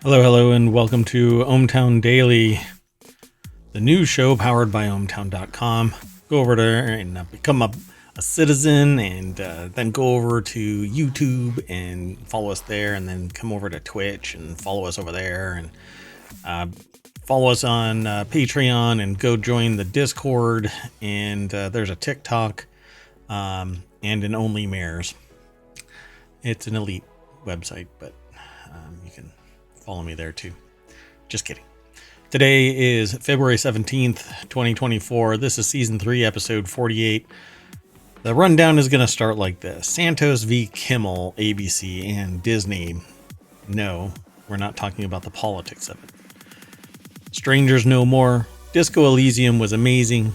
Hello, and welcome to ohmTown Daily, the news show powered by ohmTown.com. Go over there and become a citizen, and then go over to YouTube and follow us there, and then come over to Twitch and follow us over there, and follow us on Patreon, and go join the Discord, and there's a TikTok and an Only Mares. It's an elite website, but you can follow me there too. Just kidding. Today is February 17th, 2024. This is season 3, episode 48. The rundown is going to start like this. Santos v. Kimmel, ABC, and Disney. No, we're not talking about the politics of it. Strangers No More. Disco Elysium was amazing.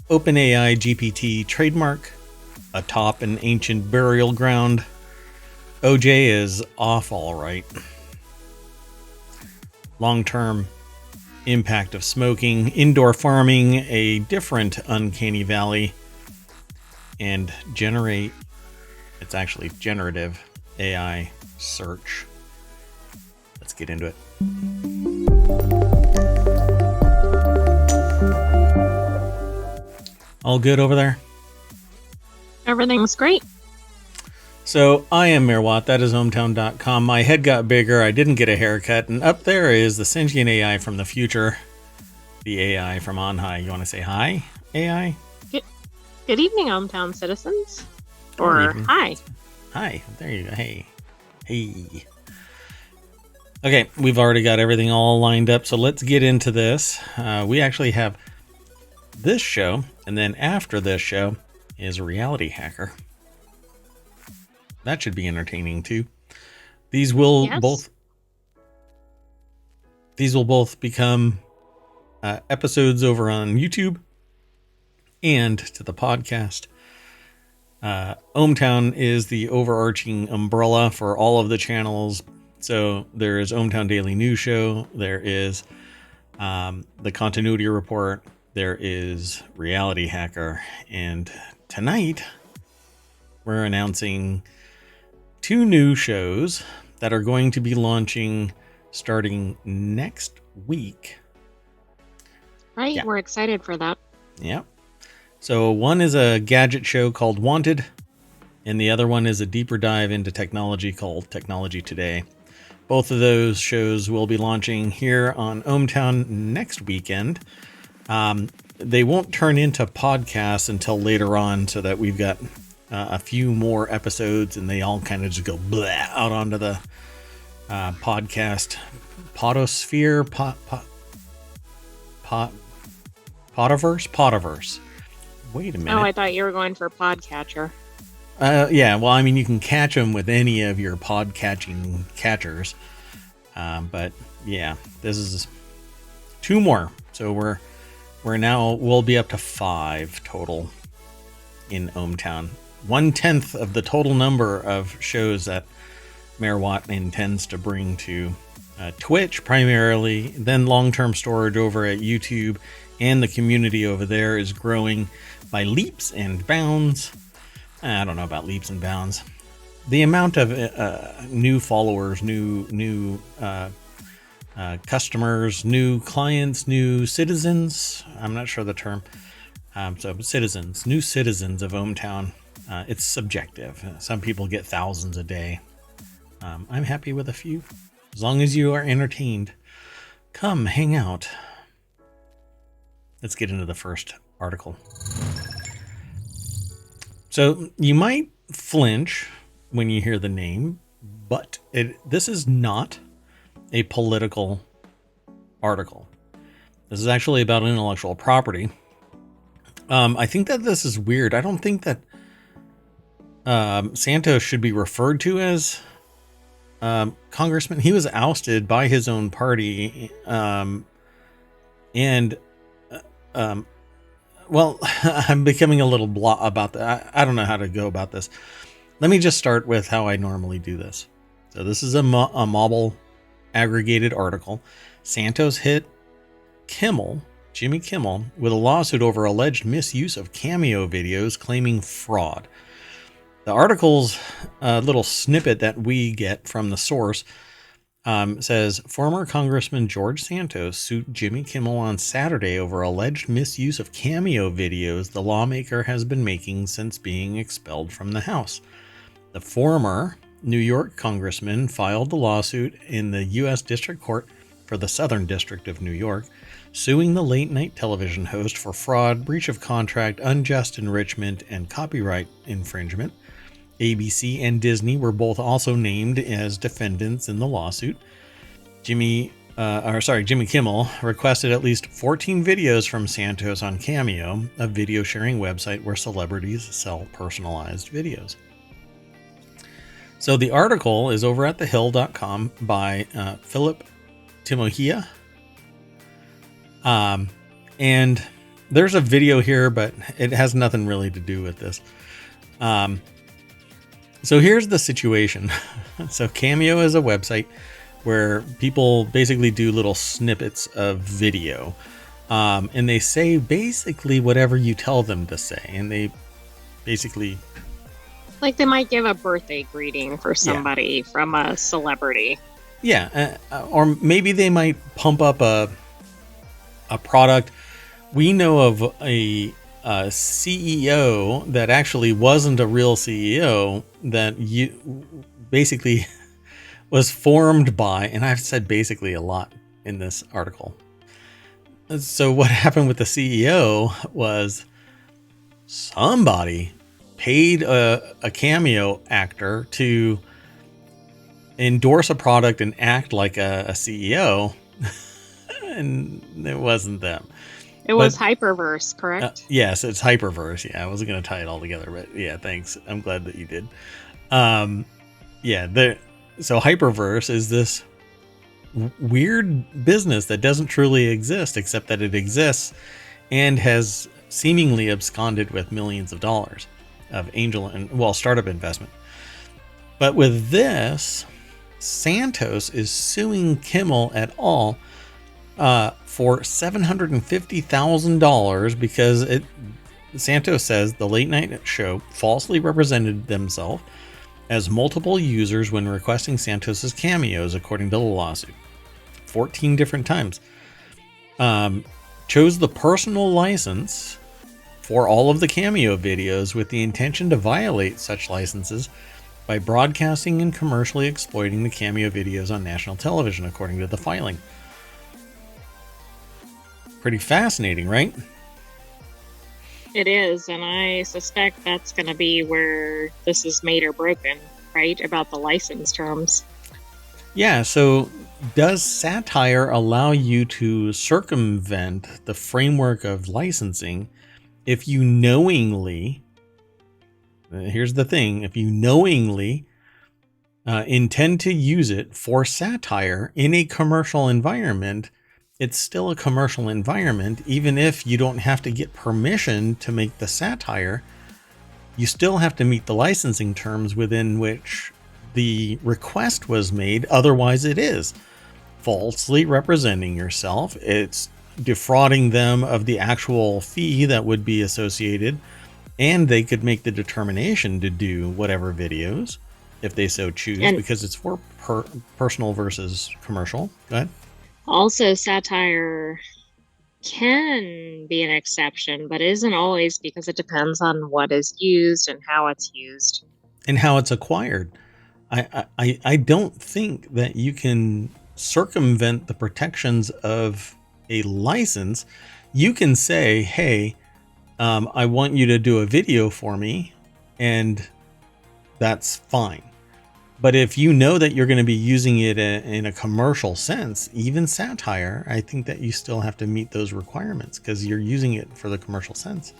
OpenAI GPT Trademark. Atop an ancient burial ground. OJ is off all right. Long-term impact of smoking, indoor farming, a different Uncanny Valley, and Generative AI Search. Let's get into it. All good over there? Everything's great. So I am Mayor Watt. That is ohmTown.com. My head got bigger. I didn't get a haircut. And up there is the sentient AI from the future. The AI from on high. You want to say hi, AI? Good evening, ohmTown citizens. Or hi. Hi. There you go. Hey. Okay, we've already got everything all lined up. So let's get into this. We actually have this show. And then after this show is a reality hacker. That should be entertaining too. These will both become episodes over on YouTube and to the podcast. ohmTown is the overarching umbrella for all of the channels. So there is ohmTown Daily News Show. There is the Continuity Report. There is Reality Hacker. And tonight we're announcing 2 new shows that are going to be launching starting next week. Right, yeah. We're excited for that. Yeah. So one is a gadget show called Wanted, and the other one is a deeper dive into technology called Technology Today. Both of those shows will be launching here on ohmTown next weekend. They won't turn into podcasts until later on, so that we've got a few more episodes, and they all kind of just go blah out onto the podcast podosphere, Potiverse. Wait a minute. Oh, I thought you were going for podcatcher. Yeah, well, I mean, you can catch them with any of your pod-catching catchers. But yeah, this is 2 more. So we'll be up to 5 total in ohmTown. 1/10 of the total number of shows that Mayor Watt intends to bring to Twitch primarily, then long-term storage over at YouTube, and the community over there is growing by leaps and bounds. I don't know about leaps and bounds. The amount of new followers, new customers, new clients, new citizens. I'm not sure the term. So citizens, new citizens of ohmTown. It's subjective. Some people get thousands a day. I'm happy with a few. As long as you are entertained, come hang out. Let's get into the first article. So you might flinch when you hear the name, but this is not a political article. This is actually about intellectual property. I think that this is weird. I don't think that Santos should be referred to as congressman. He was ousted by his own party. Well, I'm becoming a little blah about that. I don't know how to go about this. Let me just start with how I normally do this. So this is a mobile aggregated article. Santos hit Jimmy Kimmel, with a lawsuit over alleged misuse of cameo videos, claiming fraud. The article's little snippet that we get from the source Says former Congressman George Santos sued Jimmy Kimmel on Saturday over alleged misuse of cameo videos the lawmaker has been making since being expelled from the House. The former New York congressman filed the lawsuit in the U.S. District Court for the Southern District of New York, suing the late-night television host for fraud, breach of contract, unjust enrichment, and copyright infringement. ABC and Disney were both also named as defendants in the lawsuit. Jimmy Kimmel requested at least 14 videos from Santos on Cameo, a video sharing website where celebrities sell personalized videos. So the article is over at thehill.com by Philip Timohia. And there's a video here, but it has nothing really to do with this. So here's the situation. So Cameo is a website where people basically do little snippets of video. And they say basically whatever you tell them to say. And they basically... Like they might give a birthday greeting for somebody from a celebrity. Yeah. Or maybe they might pump up a product. We know of a CEO that actually wasn't a real CEO that you basically was formed by, and I've said basically a lot in this article. So what happened with the CEO was somebody paid a Cameo actor to endorse a product and act like a CEO, and it wasn't them. It was Hyperverse, correct? Yes, it's Hyperverse. Yeah, I wasn't going to tie it all together, but yeah, thanks. I'm glad that you did. So Hyperverse is this weird business that doesn't truly exist, except that it exists and has seemingly absconded with millions of dollars of angel and startup investment. But with this, Santos is suing Kimmel et al. For $750,000 because Santos says the late night show falsely represented themselves as multiple users when requesting Santos's cameos, according to the lawsuit. 14 different times. Chose the personal license for all of the Cameo videos with the intention to violate such licenses by broadcasting and commercially exploiting the Cameo videos on national television, according to the filing. Pretty fascinating, right? It is, and I suspect that's going to be where this is made or broken, right? About the license terms. Yeah, so does satire allow you to circumvent the framework of licensing if you knowingly, here's the thing, if you knowingly intend to use it for satire in a commercial environment, it's still a commercial environment. Even if you don't have to get permission to make the satire, you still have to meet the licensing terms within which the request was made. Otherwise, it is falsely representing yourself. It's defrauding them of the actual fee that would be associated, and they could make the determination to do whatever videos if they so choose, because it's for personal versus commercial. Go ahead. Also, satire can be an exception, but isn't always, because it depends on what is used and how it's used. And how it's acquired. I don't think that you can circumvent the protections of a license. You can say, hey, I want you to do a video for me, and that's fine. But if you know that you're going to be using it in a commercial sense, even satire, I think that you still have to meet those requirements because you're using it for the commercial sense.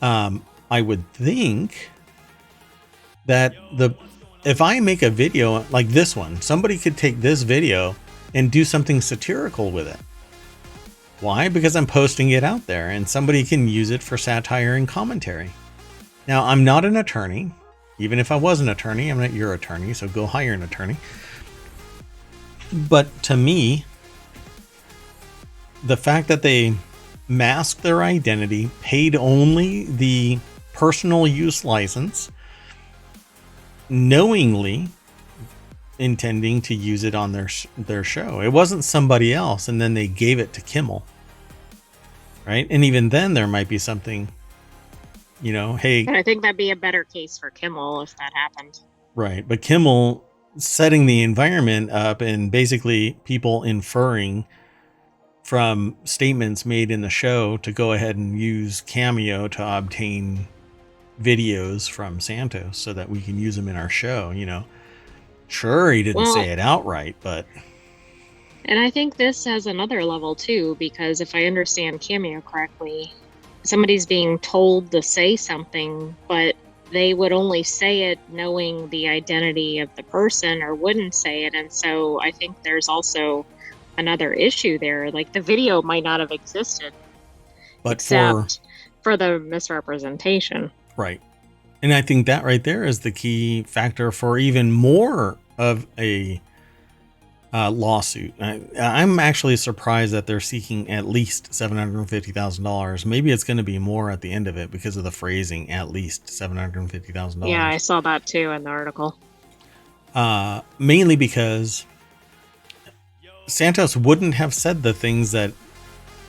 I would think that if I make a video like this one, somebody could take this video and do something satirical with it. Why? Because I'm posting it out there and somebody can use it for satire and commentary. Now, I'm not an attorney. Even if I was an attorney, I'm not your attorney, so go hire an attorney. But to me, the fact that they masked their identity, paid only the personal use license, knowingly intending to use it on their show. It wasn't somebody else, and then they gave it to Kimmel, right? And even then, there might be something, hey. But I think that'd be a better case for Kimmel if that happened. Right, but Kimmel setting the environment up and basically people inferring from statements made in the show to go ahead and use Cameo to obtain videos from Santos so that we can use them in our show, Sure, he didn't say it outright, but... And I think this has another level too, because if I understand Cameo correctly, somebody's being told to say something, but they would only say it knowing the identity of the person or wouldn't say it. And so I think there's also another issue there. Like the video might not have existed, but except for the misrepresentation. Right. And I think that right there is the key factor for even more of a lawsuit. I'm actually surprised that they're seeking at least $750,000. Maybe it's going to be more at the end of it because of the phrasing, at least $750,000. Yeah, I saw that too in the article. Mainly because Santos wouldn't have said the things that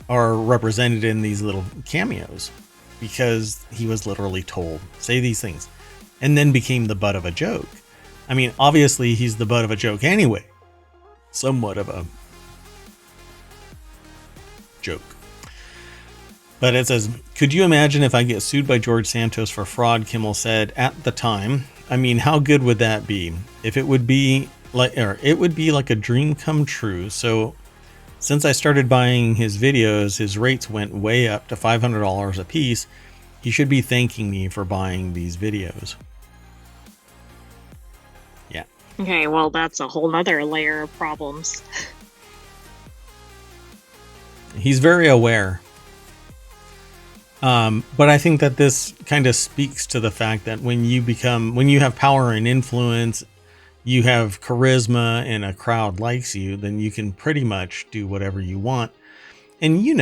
are represented in these little cameos because he was literally told, say these things, and then became the butt of a joke. I mean, obviously he's the butt of a joke anyway. Somewhat of a joke. But it says, could you imagine if I get sued by George Santos for fraud? Kimmel said at the time. I mean, how good would that be? If it would be like a dream come true. So since I started buying his videos, his rates went way up to $500 a piece. He should be thanking me for buying these videos. Yeah. Okay, well, that's a whole nother layer of problems. He's very aware. But I think that this kind of speaks to the fact that when you have power and influence, you have charisma and a crowd likes you, then you can pretty much do whatever you want. And you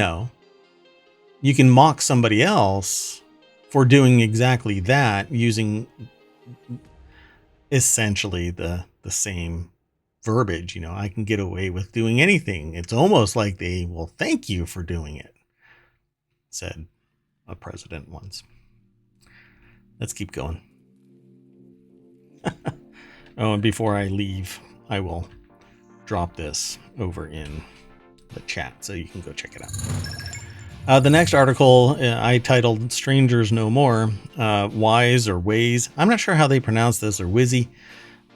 can mock somebody else for doing exactly that using essentially the same verbiage. I can get away with doing anything. It's almost like they will thank you for doing it, said a president once. Let's keep going. Oh, and before I leave, I will drop this over in the chat so you can go check it out. The next article I titled Strangers No More, Wise or Waze. I'm not sure how they pronounce this, or Wizzy,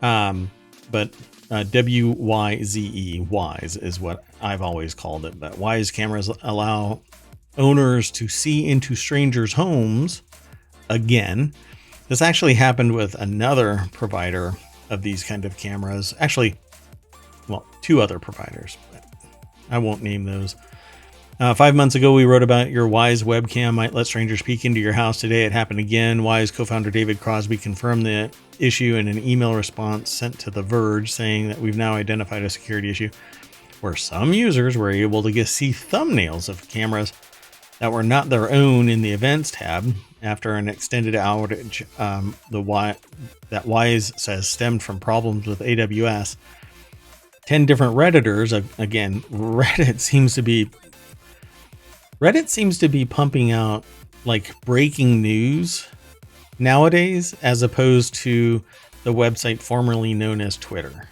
but WYZE, Wise is what I've always called it. But Wise cameras allow owners to see into strangers' homes again. This actually happened with another provider of these kind of cameras. Actually, well, two other providers, but I won't name those. 5 months ago, we wrote about your Wise webcam might let strangers peek into your house. Today, it happened again. Wise co-founder David Crosby confirmed the issue in an email response sent to The Verge, saying that we've now identified a security issue where some users were able to see thumbnails of cameras that were not their own in the events tab after an extended outage. That Wise says stemmed from problems with AWS. 10 different Redditors, again, Reddit seems to be pumping out like breaking news nowadays, as opposed to the website formerly known as Twitter.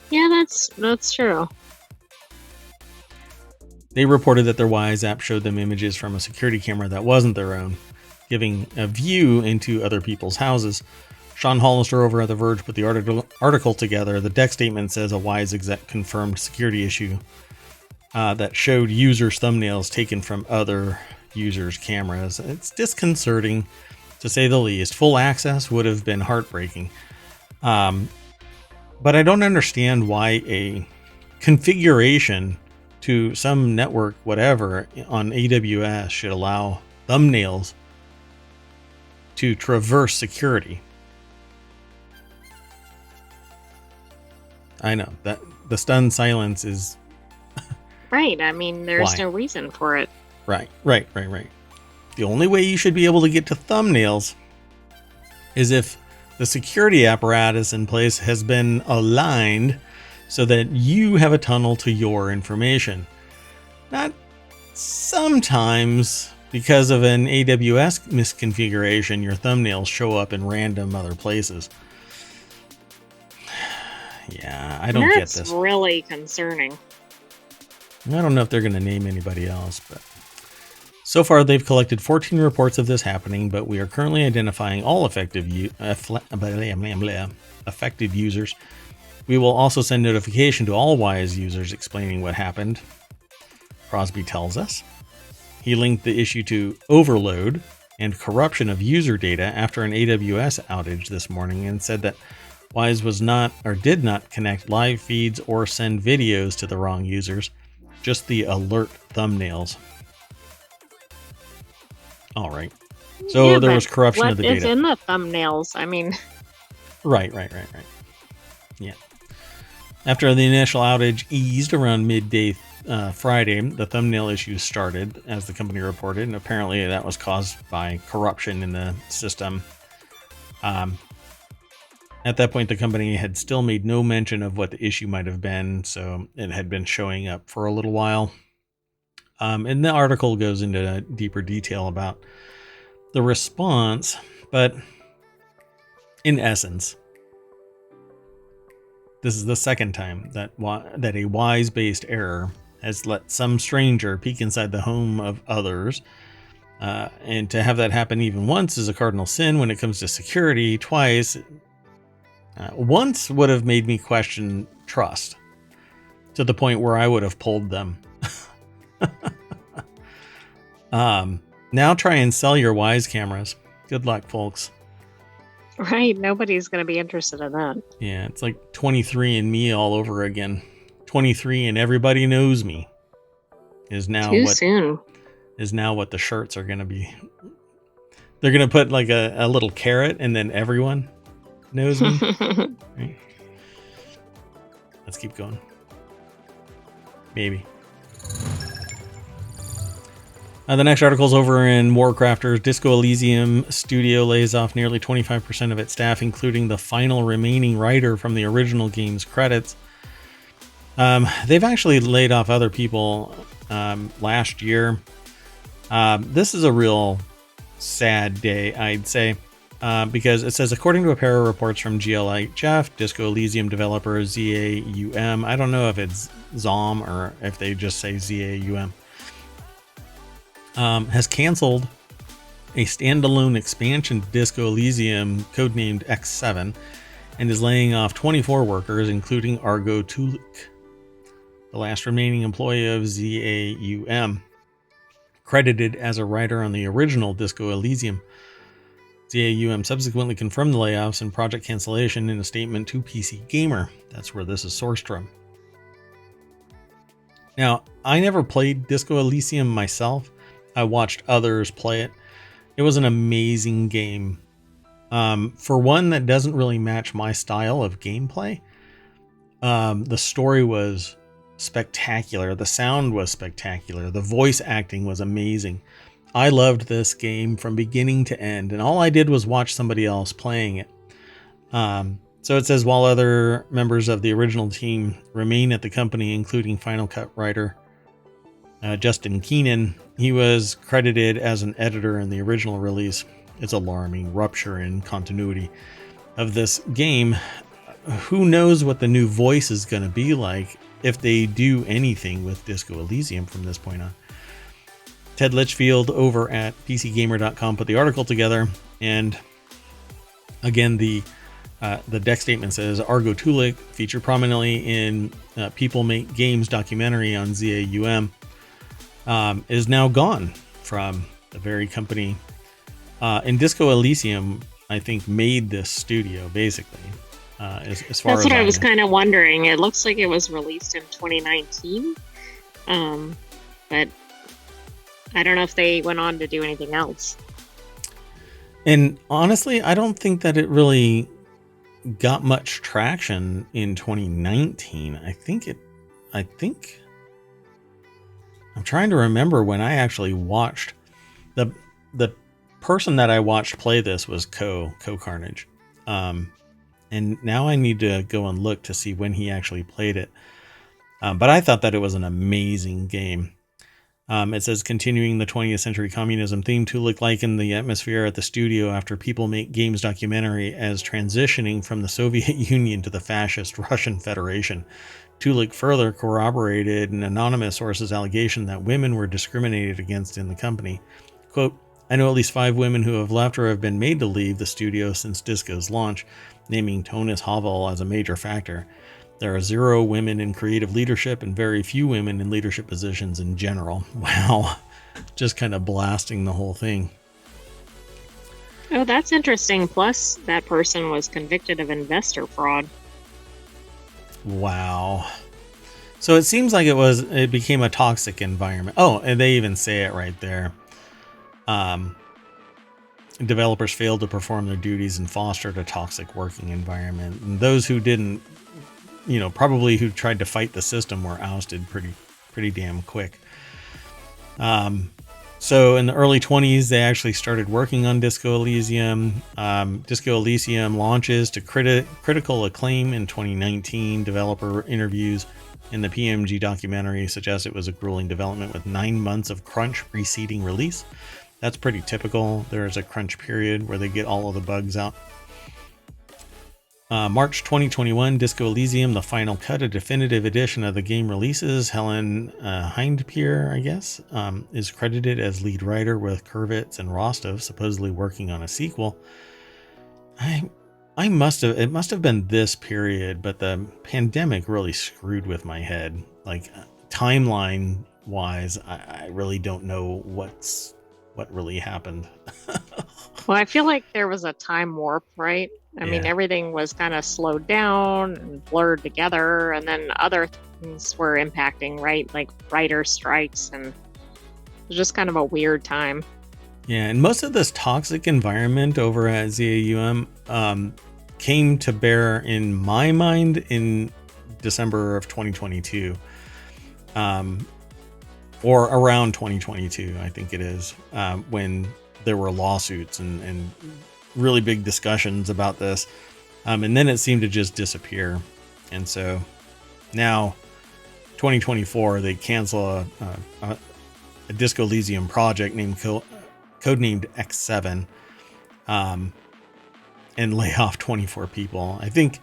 Yeah, that's true. They reported that their Wise app showed them images from a security camera that wasn't their own, giving a view into other people's houses. Sean Hollister over at The Verge put the article together. The deck statement says a Wise exec confirmed security issue that showed users' thumbnails taken from other users' cameras. It's disconcerting, to say the least. Full access would have been heartbreaking. But I don't understand why a configuration to some network, whatever, on AWS should allow thumbnails to traverse security. I know that the stunned silence is right. I mean, there's no reason for it. Right. The only way you should be able to get to thumbnails is if The security apparatus in place has been aligned so that you have a tunnel to your information. Not sometimes, because of an AWS misconfiguration, your thumbnails show up in random other places. Yeah, I don't get this. That's really concerning. I don't know if they're going to name anybody else, but so far they've collected 14 reports of this happening, but we are currently identifying all affected users. We will also send notification to all Wise users explaining what happened, Crosby tells us. He linked the issue to overload and corruption of user data after an AWS outage this morning and said that Wise was not or did not connect live feeds or send videos to the wrong users, just the alert thumbnails. All right. So Yeah, there was corruption of the data. What is in the thumbnails? I mean, Right. Yeah. After the initial outage eased around midday Friday, the thumbnail issues started, as the company reported, and apparently that was caused by corruption in the system. At that point, the company had still made no mention of what the issue might have been, so it had been showing up for a little while. And the article goes into deeper detail about the response, but in essence, this is the second time that a Wise-based error has let some stranger peek inside the home of others. And to have that happen even once is a cardinal sin when it comes to security. Twice, once would have made me question trust to the point where I would have pulled them. Now try and sell your Wise cameras. Good luck, folks. right? Nobody's going to be interested in that. Yeah, it's like 23andMe all over again. 23 and everybody knows me is now Too soon. Is now what the shirts are going to be. They're going to put like a little carrot and then everyone knows me. Right? Let's keep going. Maybe. The next article is over in Warcrafters. Disco Elysium studio lays off nearly 25% of its staff, including the final remaining writer from the original game's credits. They've actually laid off other people last year. This is a real sad day, I'd say, because it says, according to a pair of reports from GLHF, Disco Elysium developer ZAUM, I don't know if it's ZOM or if they just say ZAUM, has canceled a standalone expansion to Disco Elysium, codenamed X7, and is laying off 24 workers, including Argo Tulik, the last remaining employee of ZAUM, credited as a writer on the original Disco Elysium. ZAUM subsequently confirmed the layoffs and project cancellation in a statement to PC Gamer. That's where this is sourced from. Now, I never played Disco Elysium myself. I watched others play it. It was an amazing game. For one that doesn't really match my style of gameplay, the story was spectacular. The sound was spectacular. The voice acting was amazing. I loved this game from beginning to end, and all I did was watch somebody else playing it. So it says, while other members of the original team remain at the company, including Final Cut writer Justin Keenan, he was credited as an editor in the original release. It's alarming rupture in continuity of this game. Who knows what the new voice is going to be like if they do anything with Disco Elysium from this point on. Ted Litchfield over at PCGamer.com put the article together, and again, the deck statement says Argo Tulik, featured prominently in People Make Games documentary on ZAUM, is now gone from the very company. And Disco Elysium, I think, made this studio, basically. As far That's as what I was know. kind of wondering. It looks like it was released in 2019. But I don't know if they went on to do anything else. And honestly, I don't think that it really got much traction in 2019. I'm trying to remember when I actually watched the person that I watched play this was Co Carnage. And now I need to go and look to see when he actually played it. But I thought that it was an amazing game. It says, continuing the 20th century communism theme, Tulik likened the atmosphere at the studio after People Make Games documentary as transitioning from the Soviet Union to the fascist Russian Federation. Tulik further corroborated an anonymous source's allegation that women were discriminated against in the company. Quote, I know at least 5 women who have left or have been made to leave the studio since Disco's launch, naming Tonis Havel as a major factor. There are 0 women in creative leadership and very few women in leadership positions in general. Wow. Just kind of blasting the whole thing. Oh, that's interesting. Plus, that person was convicted of investor fraud. Wow. So it seems like it became a toxic environment. Oh, and they even say it right there. Developers failed to perform their duties and fostered a toxic working environment. And those who didn't, probably who tried to fight the system were ousted pretty damn quick. So in the early 20s, they actually started working on Disco Elysium. Disco Elysium launches to critical acclaim in 2019. Developer interviews in the PMG documentary suggest it was a grueling development with 9 months of crunch preceding release. That's pretty typical. There is a crunch period where they get all of the bugs out. March 2021, Disco Elysium, the final cut, a definitive edition of the game releases. Helen Hindpier, I guess, is credited as lead writer with Kurvitz and Rostov supposedly working on a sequel. It must have been this period, but the pandemic really screwed with my head. Like timeline wise, I really don't know what really happened. Well, I feel like there was a time warp, right? I mean, everything was kind of slowed down and blurred together, and then other things were impacting, right? Like writer strikes, and it was just kind of a weird time. Yeah, and most of this toxic environment over at ZAUM came to bear in my mind in December of 2022. Or around 2022, I think it is, when there were lawsuits and really big discussions about this. And then it seemed to just disappear. And so now, 2024, they cancel a Disco Elysium project codenamed X7, and lay off 24 people. I think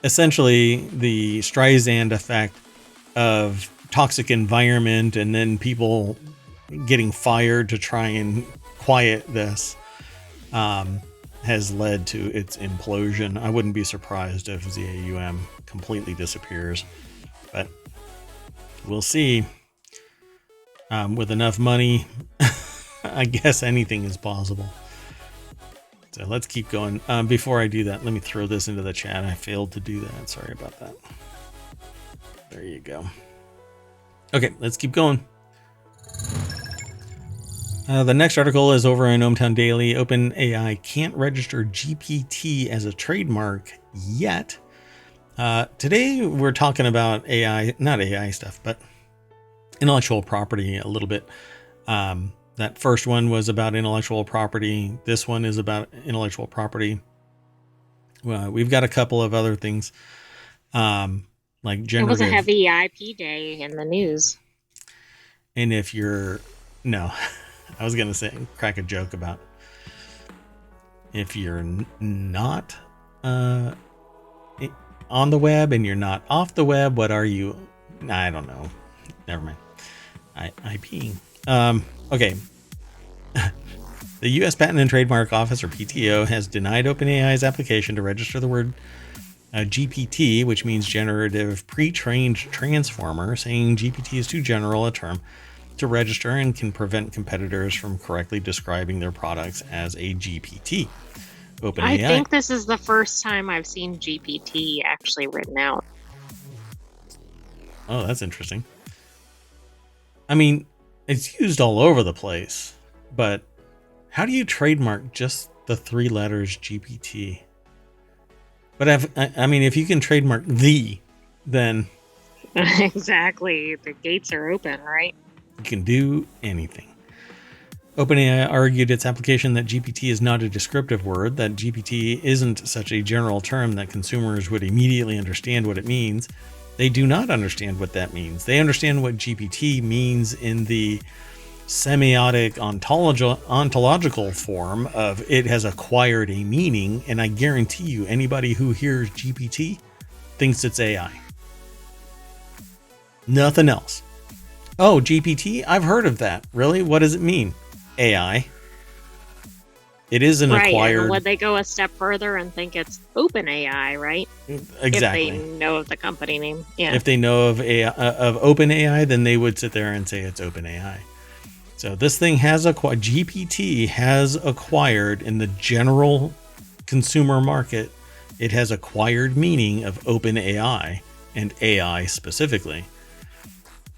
essentially the Streisand effect of toxic environment and then people getting fired to try and quiet this has led to its implosion. I wouldn't be surprised if ZAUM completely disappears, but we'll see. With enough money, I guess anything is possible. So let's keep going. Before I do that, let me throw this into the chat. I failed to do that. Sorry about that. There you go. Okay, let's keep going. The next article is over in ohmTown Daily. OpenAI can't register GPT as a trademark yet. Today we're talking about AI, not AI stuff, but intellectual property a little bit. That first one was about intellectual property. This one is about intellectual property. We've got a couple of other things. Like generative. It was a heavy IP day in the news. And if you're, no, I was going to crack a joke about if you're not on the web and you're not off the web, what are you? I don't know. Never mind. IP. Okay. The U.S. Patent and Trademark Office, or PTO, has denied OpenAI's application to register the word GPT, which means Generative Pre-trained Transformer, saying GPT is too general a term to register and can prevent competitors from correctly describing their products as a GPT. OpenAI. I think this is the first time I've seen GPT actually written out. Oh, that's interesting. I mean, it's used all over the place, but how do you trademark just the 3 letters GPT? But if you can trademark then Exactly. The gates are open, right? you can do anything. OpenAI argued its application that GPT is not a descriptive word, that GPT isn't such a general term that consumers would immediately understand what it means. They do not understand what that means. They understand what GPT means in the semiotic ontological form of it has acquired a meaning, and I guarantee you anybody who hears GPT thinks it's AI. Nothing else. Oh, GPT? I've heard of that. Really? What does it mean? AI. It is an acquired... And would they go a step further and think it's OpenAI, right? Exactly. If they know of the company name. Yeah. If they know of OpenAI, then they would sit there and say it's OpenAI. So this thing has acquired... GPT has acquired in the general consumer market, it has acquired meaning of OpenAI and AI specifically.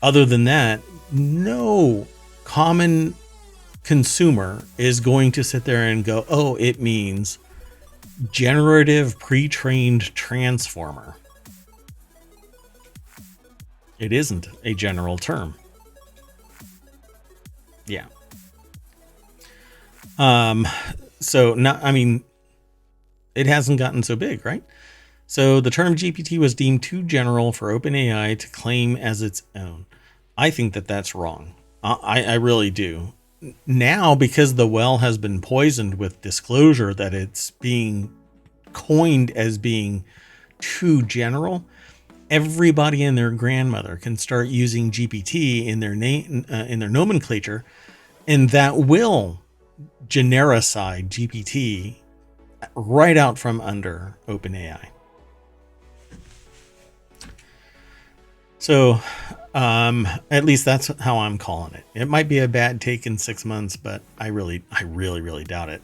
Other than that, no common consumer is going to sit there and go, oh, it means generative pre-trained transformer. It isn't a general term. Yeah. So not, I mean, it hasn't gotten so big, right? So the term GPT was deemed too general for OpenAI to claim as its own. I think that that's wrong. I really do. Now, because the well has been poisoned with disclosure that it's being coined as being too general, everybody and their grandmother can start using GPT in their name, in their nomenclature, and that will genericide GPT right out from under OpenAI. So, at least that's how I'm calling it. It might be a bad take in 6 months, but I really doubt it.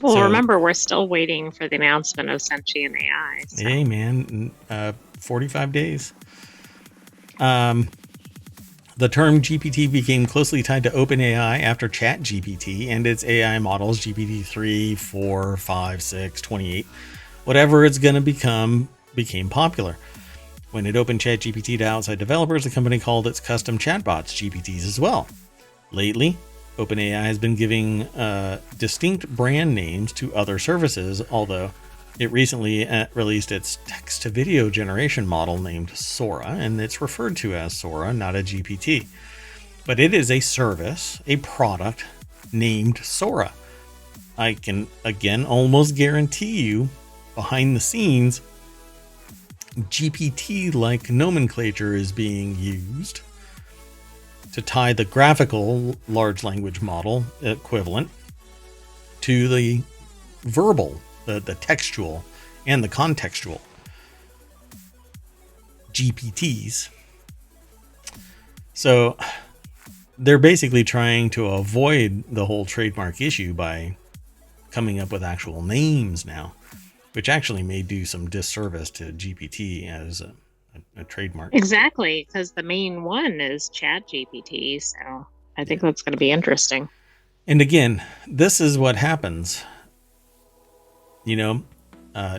Well, so, remember, we're still waiting for the announcement of sentient AI. So. Hey, man, 45 days. The term GPT became closely tied to OpenAI after ChatGPT and its AI models, GPT 3, 4, 5, 6, 28, whatever it's going to become, became popular. When it opened ChatGPT to outside developers, the company called its custom chatbots GPTs as well. Lately, OpenAI has been giving distinct brand names to other services, although it recently released its text-to-video generation model named Sora, and it's referred to as Sora, not a GPT. But it is a service, a product named Sora. I can, again, almost guarantee you, behind the scenes, GPT-like nomenclature is being used to tie the graphical large language model equivalent to the verbal, the textual, and the contextual GPTs. So they're basically trying to avoid the whole trademark issue by coming up with actual names now, which actually may do some disservice to GPT as a trademark. Exactly, because the main one is ChatGPT, so I think that's going to be interesting. And again, this is what happens. You know,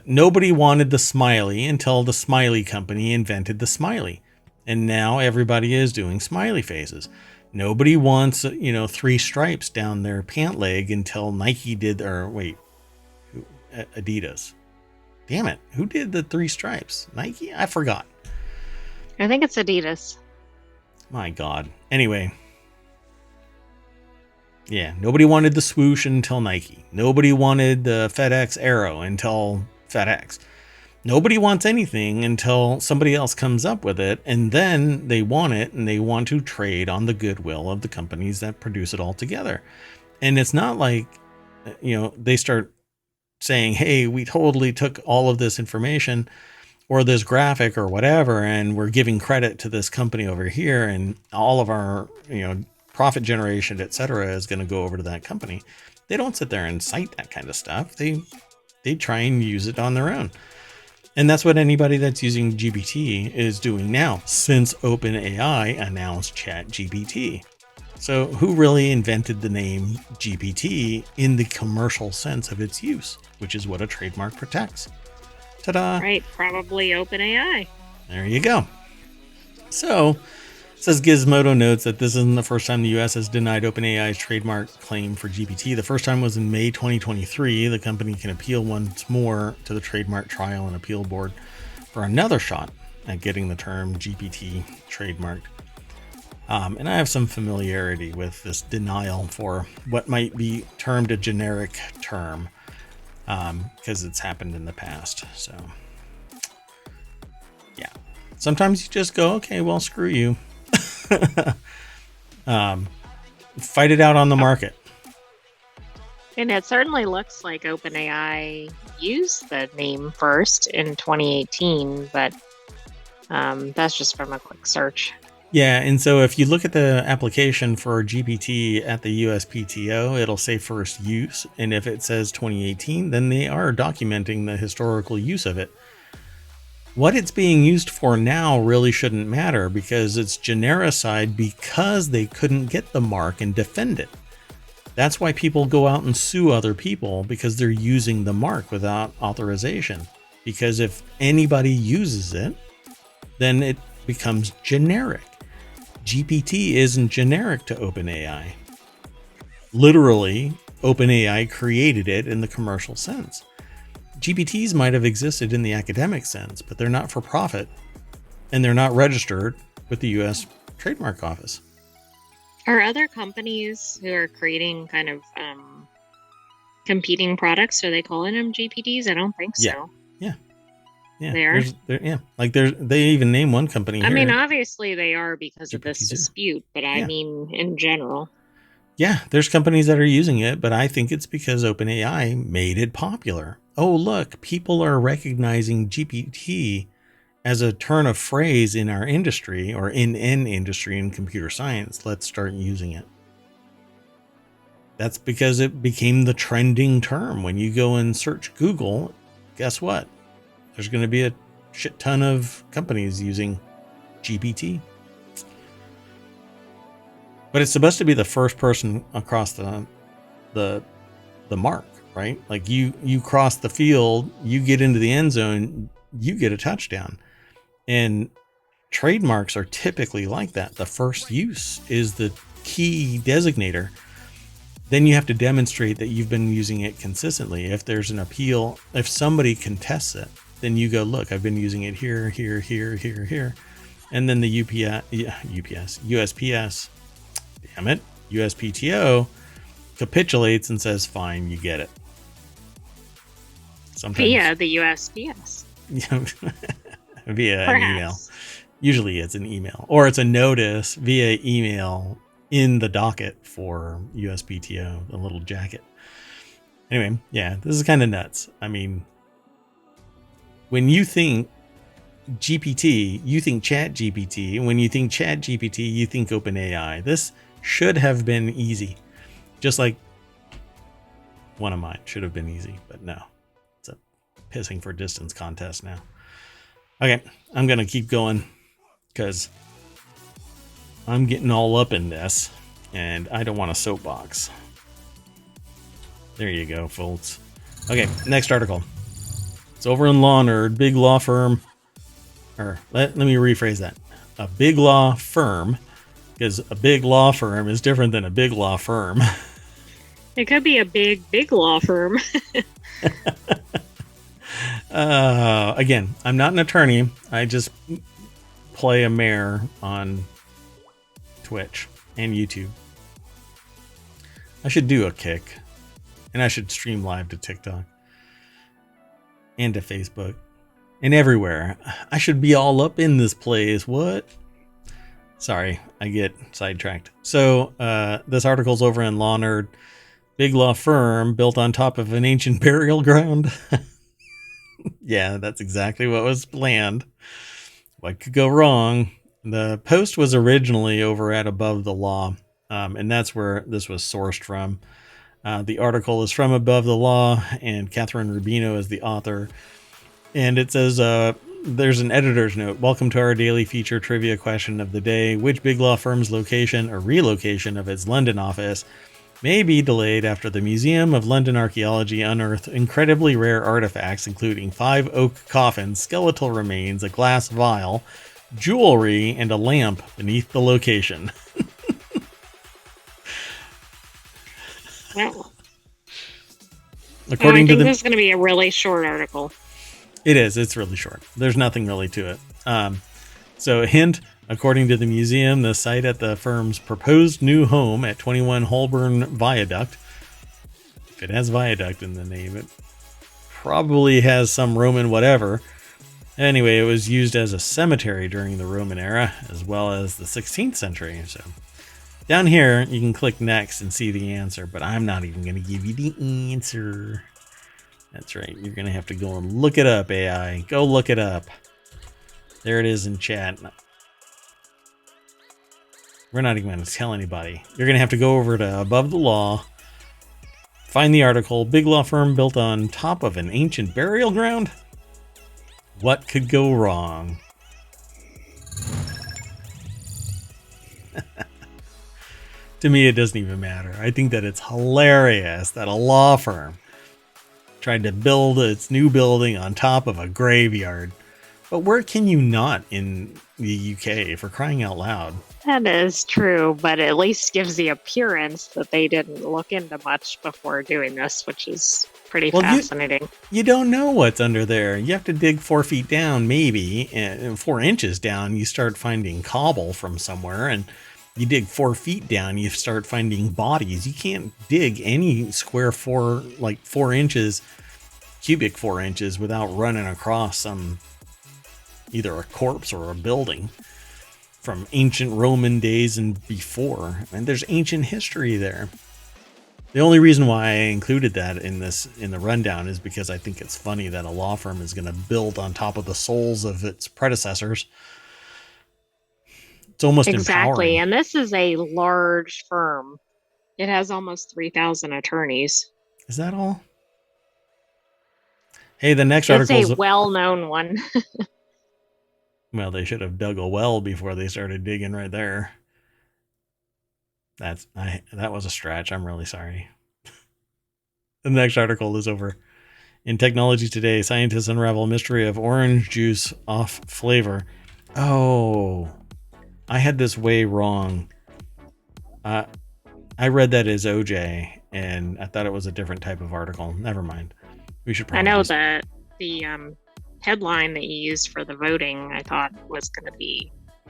nobody wanted the smiley until the smiley company invented the smiley. And now everybody is doing smiley faces. Nobody wants, 3 stripes down their pant leg until Nike did, Adidas. Damn it. Who did the 3 stripes? Nike? I forgot. I think it's Adidas. My God. Anyway. Yeah. Nobody wanted the swoosh until Nike. Nobody wanted the FedEx Arrow until FedEx. Nobody wants anything until somebody else comes up with it. And then they want it and they want to trade on the goodwill of the companies that produce it all together. And it's not like, they start saying, hey, we totally took all of this information or this graphic or whatever, and we're giving credit to this company over here, and all of our, profit generation, etc., is going to go over to that company. They don't sit there and cite that kind of stuff. They try and use it on their own. And that's what anybody that's using GPT is doing now, since OpenAI announced ChatGPT. So who really invented the name GPT in the commercial sense of its use, which is what a trademark protects? Ta-da! Right, probably OpenAI. There you go. So Says Gizmodo notes that this isn't the first time the U.S. has denied OpenAI's trademark claim for GPT. The first time was in May 2023. The company can appeal once more to the Trademark Trial and Appeal Board for another shot at getting the term GPT trademarked. And I have some familiarity with this denial for what might be termed a generic term, because it's happened in the past. So, yeah. Sometimes you just go, okay, well, screw you. Fight it out on the market. And it certainly looks like OpenAI used the name first in 2018, but that's just from a quick search. Yeah, and so if you look at the application for GPT at the USPTO, it'll say first use, and if it says 2018, then they are documenting the historical use of it. What it's being used for now really shouldn't matter because it's genericide because they couldn't get the mark and defend it. That's why people go out and sue other people, because they're using the mark without authorization. Because if anybody uses it, then it becomes generic. GPT isn't generic to OpenAI. Literally, OpenAI created it in the commercial sense. GPTs might have existed in the academic sense, but they're not for profit, and they're not registered with the U.S. Trademark Office. Are other companies who are creating kind of competing products, are they calling them GPTs? I don't think so. Yeah, they are. They even name one company. I mean, obviously they are because of this GPT-0. dispute, but I mean, in general. Yeah, there's companies that are using it, but I think it's because OpenAI made it popular. Oh, look, people are recognizing GPT as a turn of phrase in our industry, or in an industry in computer science. Let's start using it. That's because it became the trending term. When you go and search Google, guess what? There's going to be a shit ton of companies using GPT. But it's supposed to be the first person across the mark, right? Like you cross the field, you get into the end zone, you get a touchdown. And trademarks are typically like that. The first use is the key designator. Then you have to demonstrate that you've been using it consistently. If there's an appeal, if somebody contests it, then you go, look, I've been using it here, here, here, here, here. And then the USPS, damn it, USPTO capitulates and says, fine, you get it. Sometimes via the USPS. Via an email. Usually it's an email, or it's a notice via email in the docket for USPTO, the little jacket. Anyway, yeah, this is kind of nuts. I mean, when you think GPT, you think Chat GPT. And when you think Chat GPT, you think OpenAI. This should have been easy. Just like one of mine should have been easy, but no. It's a pissing for distance contest now. Okay, I'm going to keep going because I'm getting all up in this and I don't want a soapbox. There you go, folks. Okay, next article. It's over in Law Nerd, big law firm. Or let me rephrase that. A big law firm, because a big law firm is different than a big law firm. It could be a big law firm. Again, I'm not an attorney. I just play a mayor on Twitch and YouTube. I should do a Kick, and I should stream live to TikTok and to Facebook and everywhere. I should be all up in this place. What? Sorry, I get sidetracked. So this article's over in Law Nerd. Big law firm built on top of an ancient burial ground. Yeah, that's exactly what was planned. What could go wrong? The post was originally over at Above the Law, and that's where this was sourced from. The article is from Above the Law, and Catherine Rubino is the author. And it says, there's an editor's note. Welcome to our daily feature trivia question of the day. Which big law firm's location or relocation of its London office may be delayed after the Museum of London Archaeology unearthed incredibly rare artifacts, including 5 oak coffins, skeletal remains, a glass vial, jewelry, and a lamp beneath the location. Well, According I to think the, this is going to be a really short article. it is. It's really short. There's nothing really to it. So, a hint. According to the museum, the site at the firm's proposed new home at 21 Holborn Viaduct, if it has viaduct in the name, it probably has some Roman whatever. Anyway, it was used as a cemetery during the Roman era as well as the 16th century. So down here, you can click next and see the answer, but I'm not even going to give you the answer. That's right. You're going to have to go and look it up, AI. Go look it up. There it is in chat. We're not even going to tell anybody. You're going to have to go over to Above the Law, find the article, big law firm built on top of an ancient burial ground. What could go wrong? To me, it doesn't even matter. I think that it's hilarious that a law firm tried to build its new building on top of a graveyard. But where can you not in the UK, for crying out loud? That is true, but at least gives the appearance that they didn't look into much before doing this, which is pretty fascinating. You don't know what's under there. You have to dig 4 feet down, maybe, and 4 inches down, you start finding cobble from somewhere, and you dig 4 feet down, you start finding bodies. You can't dig any square 4 inches, cubic 4 inches, without running across some, either a corpse or a building from ancient Roman days and before. And there's ancient history there. The only reason why I included that in the rundown is because I think it's funny that a law firm is going to build on top of the souls of its predecessors. It's almost exactly. empowering. And this is a large firm. It has almost 3,000 attorneys. Is that all? Hey, the next It's article is a well-known one. well, they should have dug a well before they started digging right there. That was a stretch. I'm really sorry. The next article is over. In Technology Today, scientists unravel mystery of orange juice off flavor. Oh, I had this way wrong. I read that as OJ, and I thought it was a different type of article. Never mind. We should probably I know that the headline that you used for the voting, I thought was going to be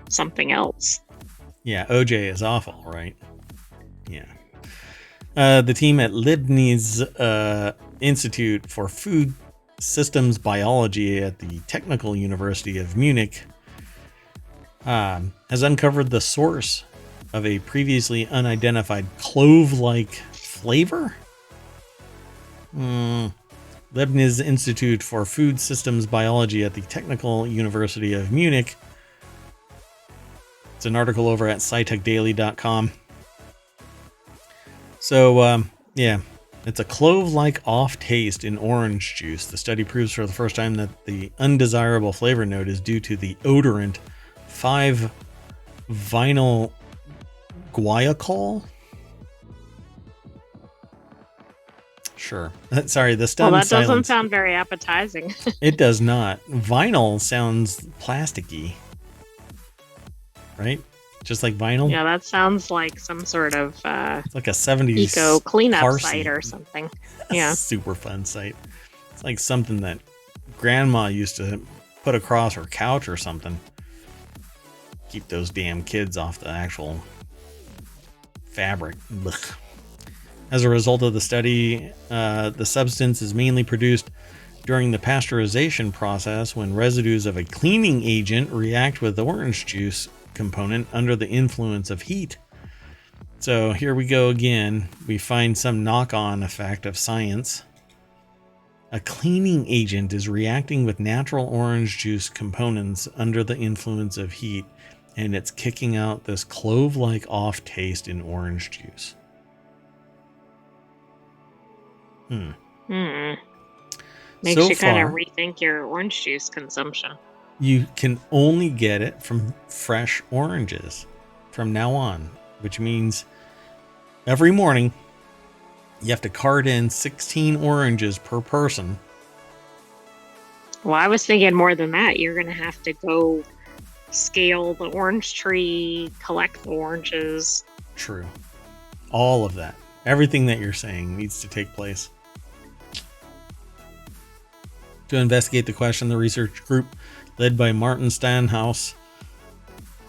something else. Yeah, OJ is awful, right? Yeah. The team at Leibniz Institute for Food Systems Biology at the Technical University of Munich has uncovered the source of a previously unidentified clove-like flavor. Leibniz Institute for Food Systems Biology at the Technical University of Munich. It's an article over at scitechdaily.com. So, yeah, it's a clove-like off taste in orange juice. The study proves for the first time that the undesirable flavor note is due to the odorant 5-vinyl guaiacol. Sure. Sorry, the stunned Well, that doesn't silence. sound very appetizing. It does not. Vinyl sounds plasticky, right? Just like vinyl. Yeah, that sounds like some sort of It's like a 70s eco cleanup car site seat. or something. Yeah. Super fun site. It's like something that grandma used to put across her couch or something. Keep those damn kids off the actual fabric. Blech. As a result of the study, the substance is mainly produced during the pasteurization process when residues of a cleaning agent react with the orange juice component under the influence of heat. So here we go again. We find some knock-on effect of science. A cleaning agent is reacting with natural orange juice components under the influence of heat, and it's kicking out this clove-like off taste in orange juice. Makes So you kind of far, rethink your orange juice consumption. you can only get it from fresh oranges from now on, which means every morning you have to cart in 16 oranges per person. Well, I was thinking more than that. You're going to have to go scale the orange tree, collect the oranges. True. All of that. Everything that you're saying needs to take place. To investigate the question, the research group, led by Martin Stanhouse,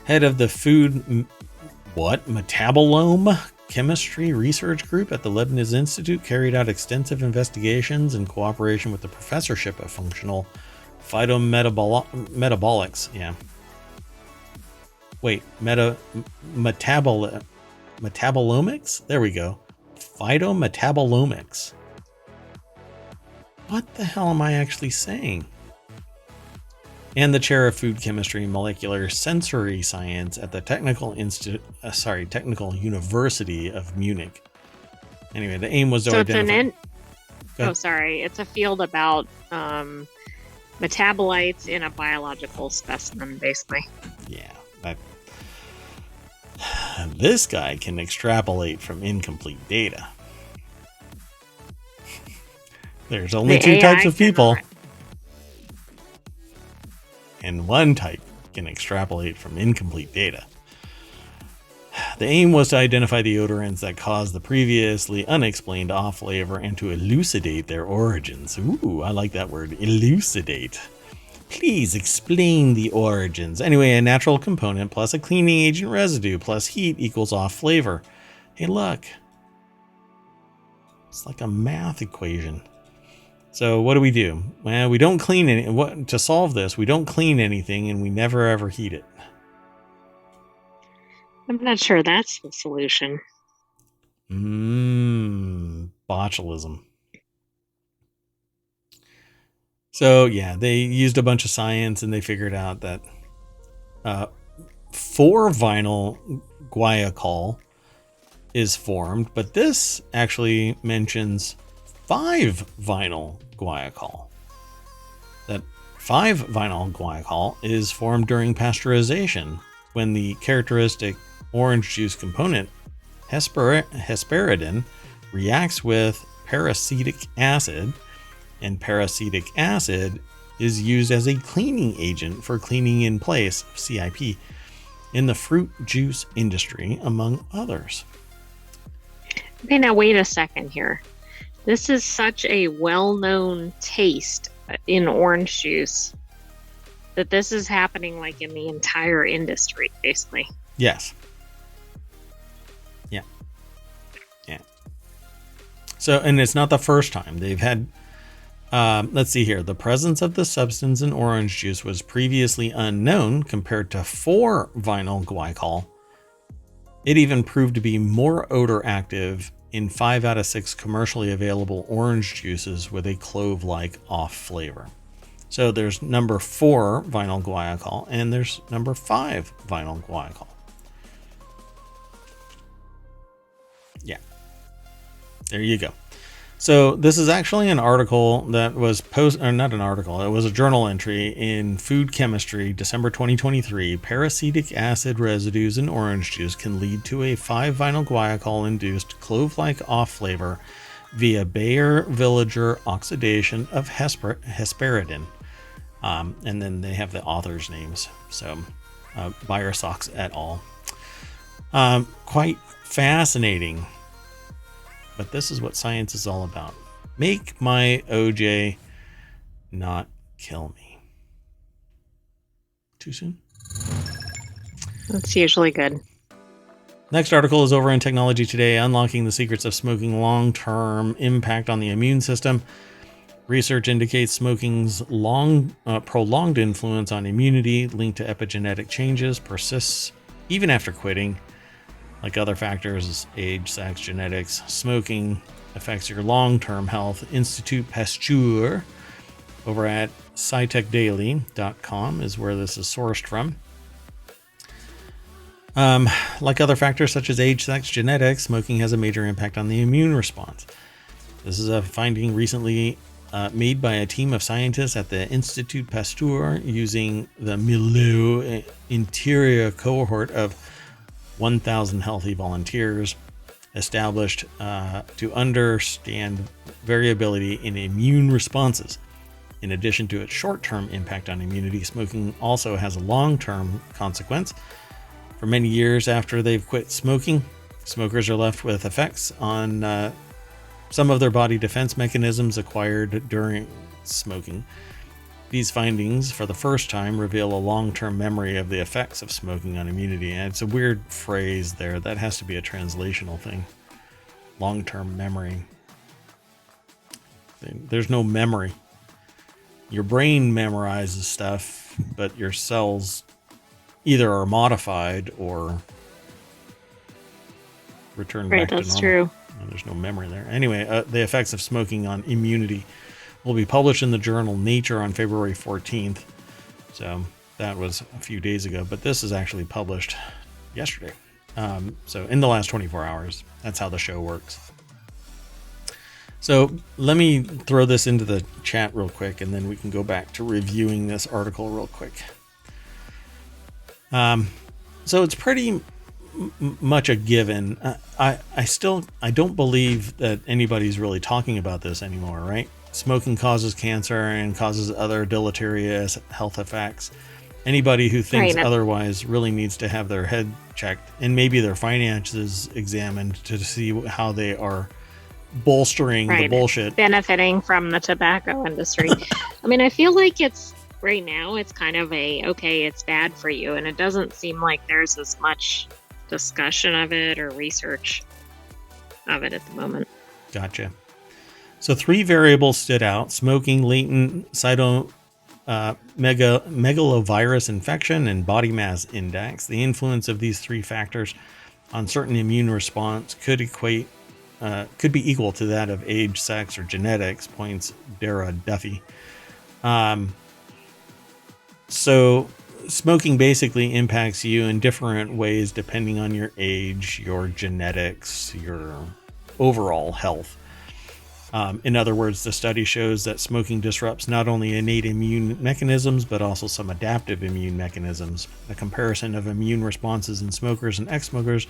head of the metabolome chemistry research group at the Leibniz Institute, carried out extensive investigations in cooperation with the Professorship of Functional Phytometabolics. Yeah. Wait, metabolomics? There we go. Phytometabolomics. What the hell am I actually saying? And the chair of food chemistry and molecular sensory science at the Technical University of Munich. Anyway, the aim was to identify. It's a field about metabolites in a biological specimen, basically. Yeah. This guy can extrapolate from incomplete data. There's only two types of people. And one type can extrapolate from incomplete data. The aim was to identify the odorants that caused the previously unexplained off flavor and to elucidate their origins. Ooh, I like that word, elucidate. Please explain the origins. Anyway, a natural component plus a cleaning agent residue plus heat equals off flavor. Hey, look. It's like a math equation. So what do? Well, we don't clean any. To solve this, we don't clean anything and we never ever heat it. I'm not sure that's the solution. Botulism. So yeah, they used a bunch of science and they figured out that 4-vinyl guaiacol is formed, but this actually mentions 5-vinyl guaiacol. That 5-vinyl guaiacol is formed during pasteurization when the characteristic orange juice component hesperidin reacts with peracetic acid, and peracetic acid is used as a cleaning agent for cleaning in place of CIP in the fruit juice industry, among others. Okay, now wait a second here. This is such a well-known taste in orange juice that this is happening like in the entire industry, basically. Yes. Yeah. Yeah. So, and it's not the first time. They've had, let's see here. The presence of the substance in orange juice was previously unknown compared to 4-vinyl guaiacol. It even proved to be more odor active in 5 out of 6 commercially available orange juices with a clove-like off flavor. So there's number 4-vinyl guaiacol and there's number 5-vinyl guaiacol. Yeah. There you go. So this is actually an article that was not an article. It was a journal entry in Food Chemistry, December 2023. Peracetic acid residues in orange juice can lead to a 5-vinyl guaiacol induced clove-like off flavor via Bayer-Villiger oxidation of hesperidin. And then they have the authors' names. So Bayer-Sox et al. Quite fascinating. But this is what science is all about. Make my OJ not kill me. Too soon? That's usually good. Next article is over in Technology Today, Unlocking the Secrets of Smoking Long-Term Impact on the Immune System. Research indicates smoking's prolonged influence on immunity linked to epigenetic changes persists even after quitting. Like other factors, age, sex, genetics, smoking affects your long-term health. Institute Pasteur over at scitechdaily.com is where this is sourced from. Like other factors such as age, sex, genetics, smoking has a major impact on the immune response. This is a finding recently made by a team of scientists at the Institut Pasteur using the Milieu Interior cohort of 1,000 healthy volunteers established to understand variability in immune responses. In addition to its short-term impact on immunity, smoking also has a long-term consequence. For many years after they've quit smoking, smokers are left with effects on some of their body defense mechanisms acquired during smoking. These findings, for the first time, reveal a long-term memory of the effects of smoking on immunity. And it's a weird phrase there. That has to be a translational thing. Long-term memory. There's no memory. Your brain memorizes stuff, but your cells either are modified or return back to normal. That's true. There's no memory there. Anyway, the effects of smoking on immunity will be published in the journal Nature on February 14th. So that was a few days ago, but this is actually published yesterday. So in the last 24 hours, that's how the show works. So let me throw this into the chat real quick, and then we can go back to reviewing this article real quick. So it's pretty much a given. I don't believe that anybody's really talking about this anymore, right? Smoking causes cancer and causes other deleterious health effects. Anybody who thinks otherwise really needs to have their head checked and maybe their finances examined to see how they are bolstering the bullshit. Benefiting from the tobacco industry. I mean, I feel like it's right now, it's kind of okay, it's bad for you. And it doesn't seem like there's as much discussion of it or research of it at the moment. Gotcha. So 3 variables stood out: smoking, latent megalovirus infection, and body mass index. The influence of these 3 factors on certain immune response could be equal to that of age, sex, or genetics, points Dara Duffy. So smoking basically impacts you in different ways depending on your age, your genetics, your overall health. In other words, the study shows that smoking disrupts not only innate immune mechanisms, but also some adaptive immune mechanisms. A comparison of immune responses in smokers and ex-smokers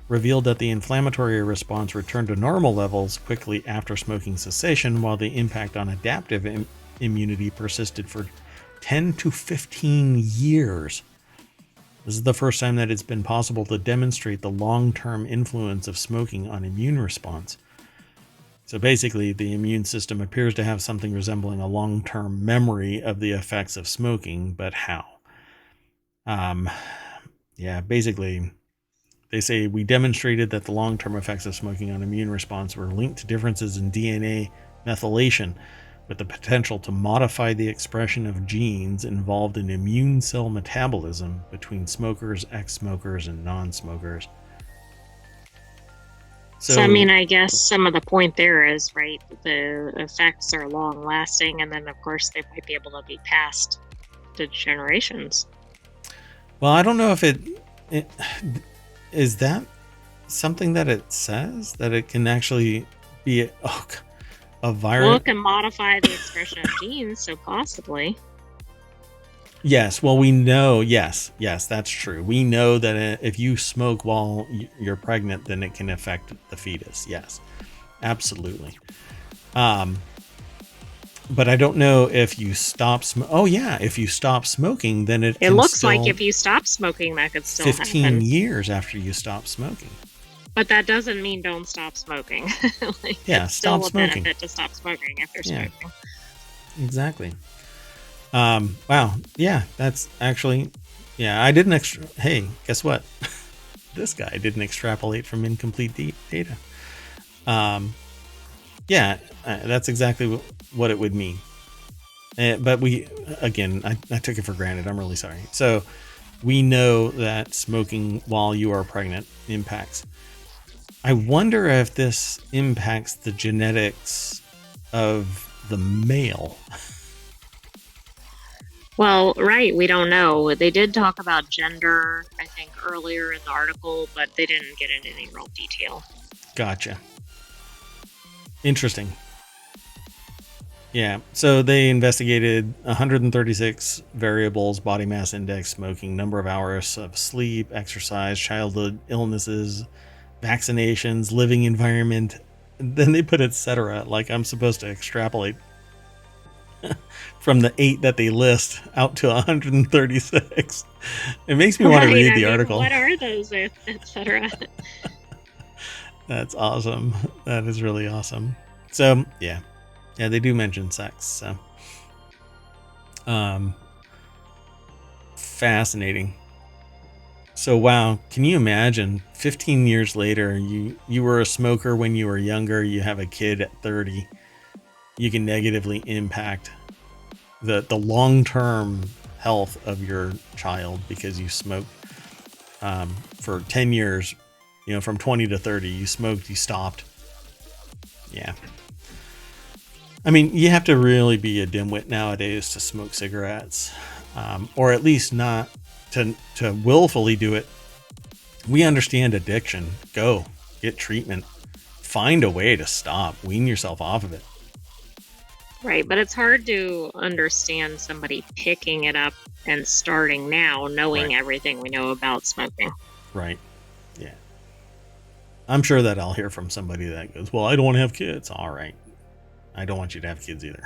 revealed that the inflammatory response returned to normal levels quickly after smoking cessation, while the impact on adaptive immunity persisted for 10 to 15 years. This is the first time that it's been possible to demonstrate the long-term influence of smoking on immune response. So basically, the immune system appears to have something resembling a long-term memory of the effects of smoking, but how? Basically, they say we demonstrated that the long-term effects of smoking on immune response were linked to differences in DNA methylation, with the potential to modify the expression of genes involved in immune cell metabolism between smokers, ex-smokers, and non-smokers. So, I mean, I guess some of the point there is, right, the effects are long-lasting, and then, of course, they might be able to be passed to generations. Well, I don't know if it is that something that it says, that it can actually be a virus. Well, it can modify the expression of genes, so possibly. Yes, well, we know, yes, that's true. We know that if you smoke while you're pregnant, then it can affect the fetus. Yes, absolutely. But I don't know if you stop if you stop smoking, then it looks like if you stop smoking, that could still 15 happen. years after you stop smoking. But that doesn't mean don't stop smoking. It's stop still smoking. a benefit to stop smoking if you're smoking. Exactly. Wow. Yeah, that's actually, I didn't hey, guess what? This guy didn't extrapolate from incomplete data. That's exactly what it would mean. But I took it for granted. I'm really sorry. So we know that smoking while you are pregnant impacts. I wonder if this impacts the genetics of the male. Well, right, we don't know. They did talk about gender, I think, earlier in the article, but they didn't get into any real detail. Gotcha. Interesting. Yeah, so they investigated 136 variables: body mass index, smoking, number of hours of sleep, exercise, childhood illnesses, vaccinations, living environment. Then they put etc. Like I'm supposed to extrapolate from the 8 that they list out to 136. It makes me want to Right. read I the mean, article. what are those, etc.? That's awesome. That is really awesome. So yeah, they do mention sex. So fascinating. So wow, can you imagine 15 years later, you were a smoker when you were younger, you have a kid at 30, you can negatively impact the long-term health of your child because you smoked for 10 years, from 20 to 30, you smoked, you stopped. Yeah. I mean, you have to really be a dimwit nowadays to smoke cigarettes, or at least not to willfully do it. We understand addiction. Go get treatment. Find a way to stop. Wean yourself off of it. Right, but it's hard to understand somebody picking it up and starting now, knowing everything we know about smoking. Right. Yeah. I'm sure that I'll hear from somebody that goes, well, I don't want to have kids. All right. I don't want you to have kids either.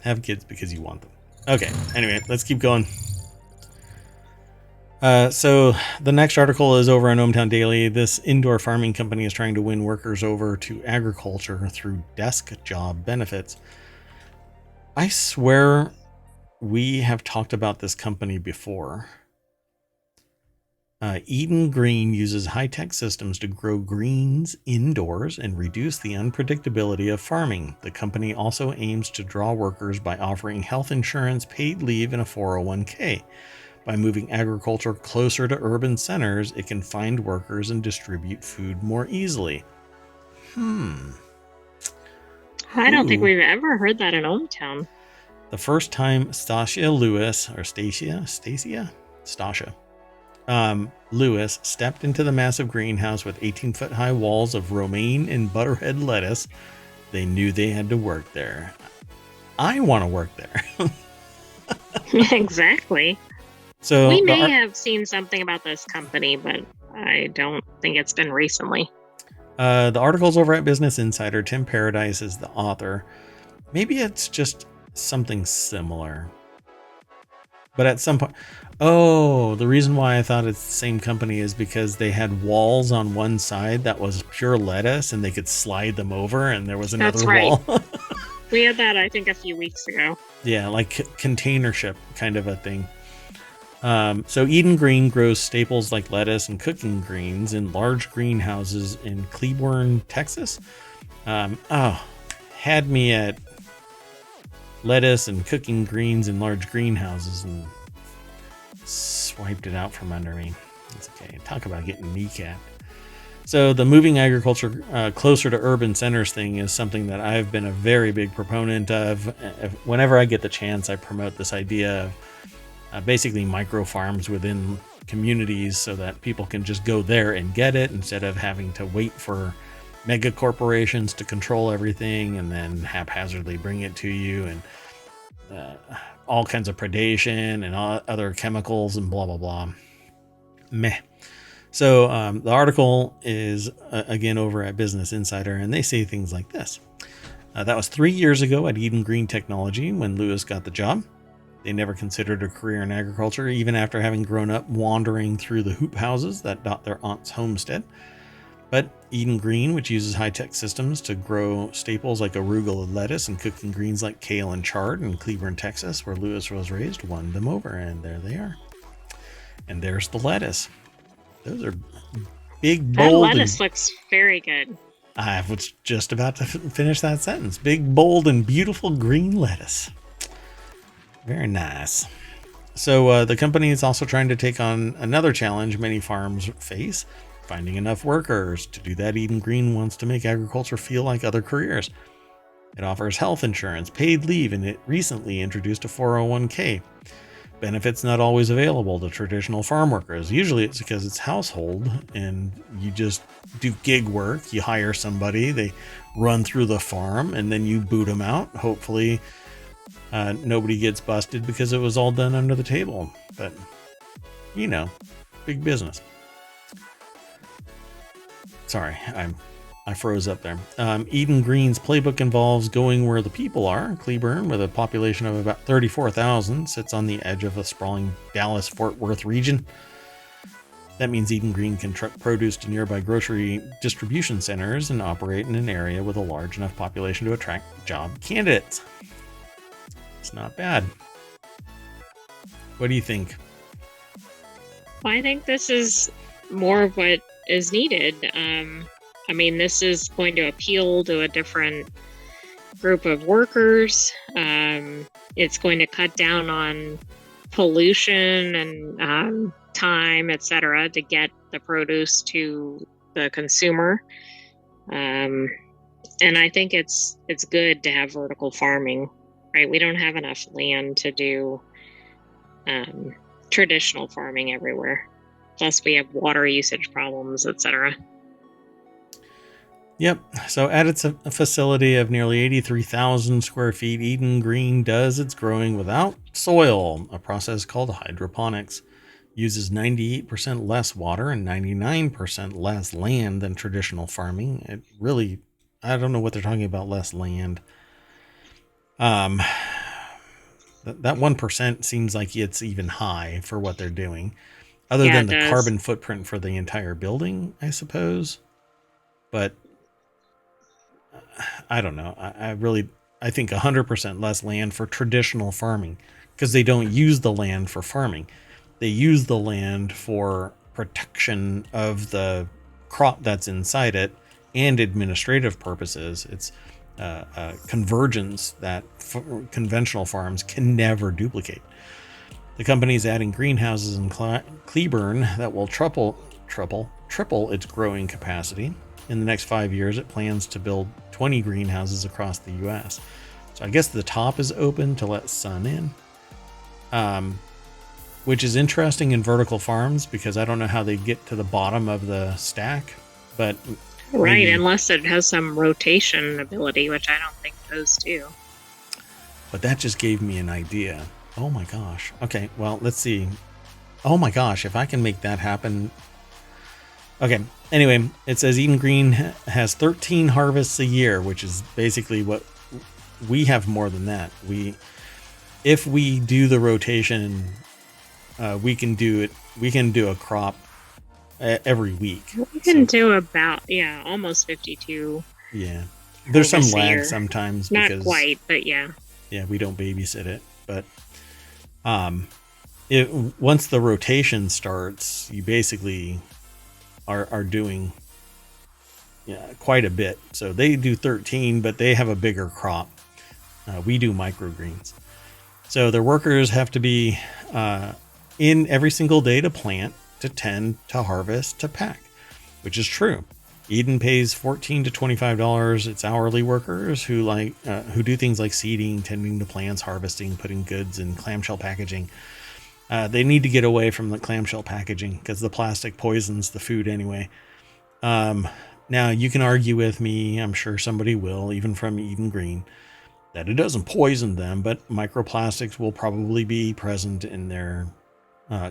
Have kids because you want them. Okay. Anyway, let's keep going. So the next article is over on ohmTown Daily. This indoor farming company is trying to win workers over to agriculture through desk job benefits. I swear we have talked about this company before. Eden Green uses high-tech systems to grow greens indoors and reduce the unpredictability of farming. The company also aims to draw workers by offering health insurance, paid leave, and a 401k. By moving agriculture closer to urban centers, it can find workers and distribute food more easily. I don't think we've ever heard that in ohmTown. The first time Stasia Lewis stepped into the massive greenhouse with 18-foot high walls of romaine and butterhead lettuce, they knew they had to work there. I want to work there. Exactly. So we may have seen something about this company, but I don't think it's been recently. The article's over at Business Insider. Tim Paradise is the author. Maybe it's just something similar. But at some point... Oh, the reason why I thought it's the same company is because they had walls on one side that was pure lettuce and they could slide them over and there was another wall. We had that, I think, a few weeks ago. Yeah, like container ship kind of a thing. So Eden Green grows staples like lettuce and cooking greens in large greenhouses in Cleburne, Texas. Had me at lettuce and cooking greens in large greenhouses and swiped it out from under me. It's okay. Talk about getting kneecapped. So the moving agriculture closer to urban centers thing is something that I've been a very big proponent of. Whenever I get the chance, I promote this idea of basically micro farms within communities so that people can just go there and get it instead of having to wait for mega corporations to control everything and then haphazardly bring it to you, and all kinds of predation and other chemicals and blah, blah, blah. Meh. So the article is, again, over at Business Insider, and they say things like this. That was 3 years ago at Eden Green Technology when Lewis got the job. They never considered a career in agriculture, even after having grown up wandering through the hoop houses that dot their aunt's homestead. But Eden Green, which uses high-tech systems to grow staples like arugula lettuce and cooking greens like kale and chard in Cleburne, Texas, where Lewis was raised, won them over, and there they are. And there's the lettuce. Those are big, bold. That lettuce looks very good. I was just about to finish that sentence. Big, bold, and beautiful green lettuce. Very nice. So the company is also trying to take on another challenge many farms face, finding enough workers. To do that, Eden Green wants to make agriculture feel like other careers. It offers health insurance, paid leave, and it recently introduced a 401k. Benefits not always available to traditional farm workers. Usually it's because it's household and you just do gig work. You hire somebody, they run through the farm, and then you boot them out. Hopefully nobody gets busted because it was all done under the table. But, big business. Sorry, I'm I froze up there. Eden Green's playbook involves going where the people are. Cleburne, with a population of about 34,000, sits on the edge of a sprawling Dallas-Fort Worth region. That means Eden Green can truck produce to nearby grocery distribution centers and operate in an area with a large enough population to attract job candidates. It's not bad. What do you think? I think this is more of what is needed. I mean, this is going to appeal to a different group of workers. It's going to cut down on pollution and time, etc., to get the produce to the consumer. And I think it's good to have vertical farming, right? We don't have enough land to do traditional farming everywhere. Plus, we have water usage problems, etc. Yep. So at its facility of nearly 83,000 square feet, Eden Green does its growing without soil, a process called hydroponics. Uses 98% less water and 99% less land than traditional farming. It really, I don't know what they're talking about, less land. That 1% seems like it's even high for what they're doing. Other than the carbon footprint for the entire building, I suppose. But I don't know. I think 100% less land for traditional farming, because they don't use the land for farming. They use the land for protection of the crop that's inside it and administrative purposes. It's a convergence that conventional farms can never duplicate. The company is adding greenhouses in Cleburne that will triple its growing capacity. In the next 5 years, it plans to build 20 greenhouses across the U.S. So I guess the top is open to let sun in, which is interesting in vertical farms, because I don't know how they get to the bottom of the stack. But right, maybe, unless it has some rotation ability, which I don't think those do. But that just gave me an idea. Oh my gosh. Okay, well, let's see. Oh my gosh, if I can make that happen. Okay, anyway, it says Eden Green has 13 harvests a year, which is basically what we have. More than that. If we do the rotation, we can do it. We can do a crop every week. We can do about, almost 52. Yeah, there's some lag sometimes. Not quite, but yeah. Yeah, we don't babysit it, but once the rotation starts, you basically are doing quite a bit. So they do 13, but they have a bigger crop. We do microgreens. So their workers have to be in every single day to plant, to tend, to harvest, to pack, which is true. Eden pays $14 to $25. It's hourly workers who do things like seeding, tending to plants, harvesting, putting goods in clamshell packaging. They need to get away from the clamshell packaging because the plastic poisons the food anyway. Now, you can argue with me, I'm sure somebody will, even from Eden Green, that it doesn't poison them, but microplastics will probably be present in their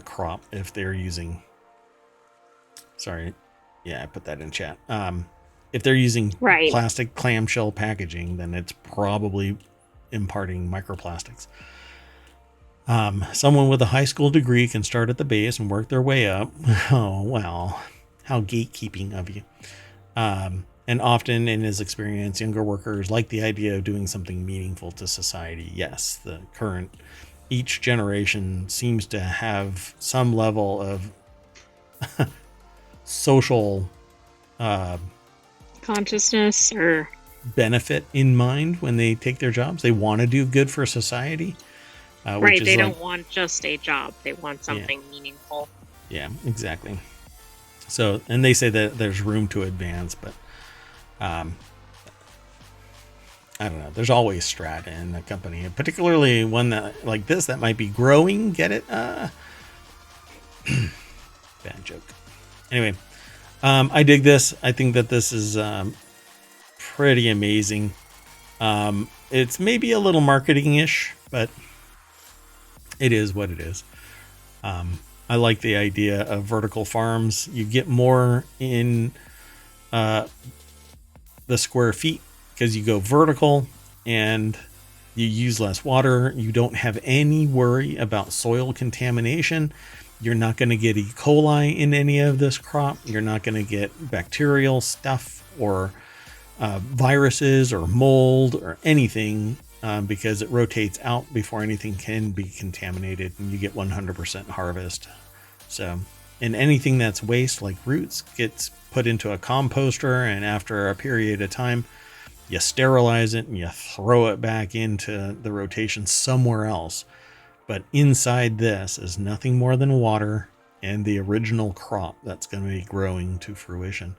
crop if they're using... Sorry. Yeah, I put that in chat. If they're using plastic clamshell packaging, then it's probably imparting microplastics. Someone with a high school degree can start at the base and work their way up. Oh, well, how gatekeeping of you. And often in his experience, younger workers like the idea of doing something meaningful to society. Yes, each generation seems to have some level of social consciousness or benefit in mind when they take their jobs. They want to do good for society. Right, they don't want just a job. They want something meaningful. Yeah, exactly. So, and they say that there's room to advance, but I don't know. There's always strata in a company, particularly one that like this that might be growing. Get it? Bad joke. Anyway, I dig this. I think that this is pretty amazing. It's maybe a little marketing-ish, but it is what it is. I like the idea of vertical farms. You get more in the square feet because you go vertical and you use less water. You don't have any worry about soil contamination. You're not going to get E. coli in any of this crop. You're not going to get bacterial stuff or viruses or mold or anything because it rotates out before anything can be contaminated, and you get 100% harvest. So, and anything that's waste like roots gets put into a composter, and after a period of time, you sterilize it and you throw it back into the rotation somewhere else. But inside this is nothing more than water and the original crop that's going to be growing to fruition.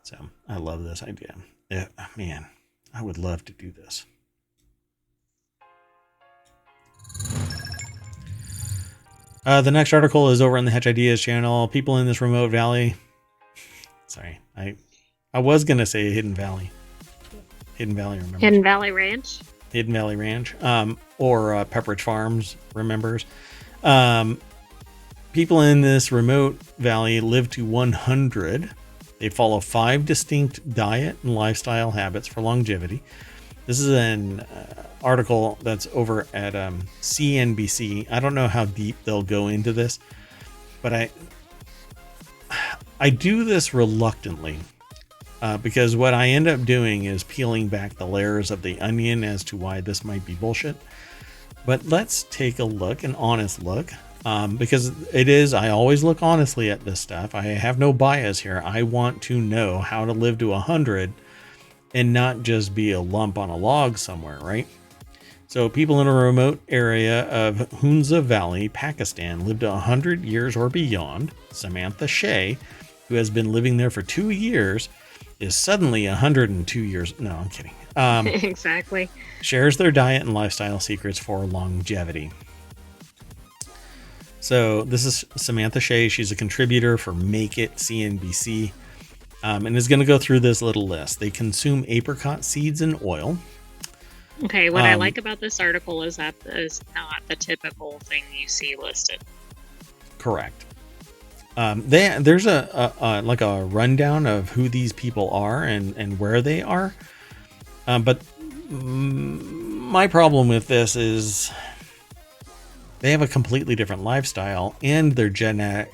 So I love this idea. Yeah, man, I would love to do this. The next article is over on the Hedge Ideas channel. People in this remote valley. Sorry, I was going to say Hidden Valley. Hidden Valley, remember? Hidden Valley Ranch. Hidden Valley Ranch, or Pepperidge Farms remembers. People in this remote valley live to 100. They follow 5 distinct diet and lifestyle habits for longevity. This is an article that's over at CNBC. I don't know how deep they'll go into this, but I do this reluctantly. Because what I end up doing is peeling back the layers of the onion as to why this might be bullshit. But let's take a look, an honest look, because I always look honestly at this stuff. I have no bias here. I want to know how to live to 100 and not just be a lump on a log somewhere, right? So people in a remote area of Hunza Valley, Pakistan, live to 100 years or beyond. Samantha Shea, who has been living there for 2 years, is suddenly 102 years. No, I'm kidding. Exactly. Shares their diet and lifestyle secrets for longevity. So this is Samantha Shea. She's a contributor for Make It CNBC, and is going to go through this little list. They consume apricot seeds and oil. Okay, what I like about this article is that is not the typical thing you see listed. Correct. There's a like a rundown of who these people are and where they are. But my problem with this is they have a completely different lifestyle, and their genetics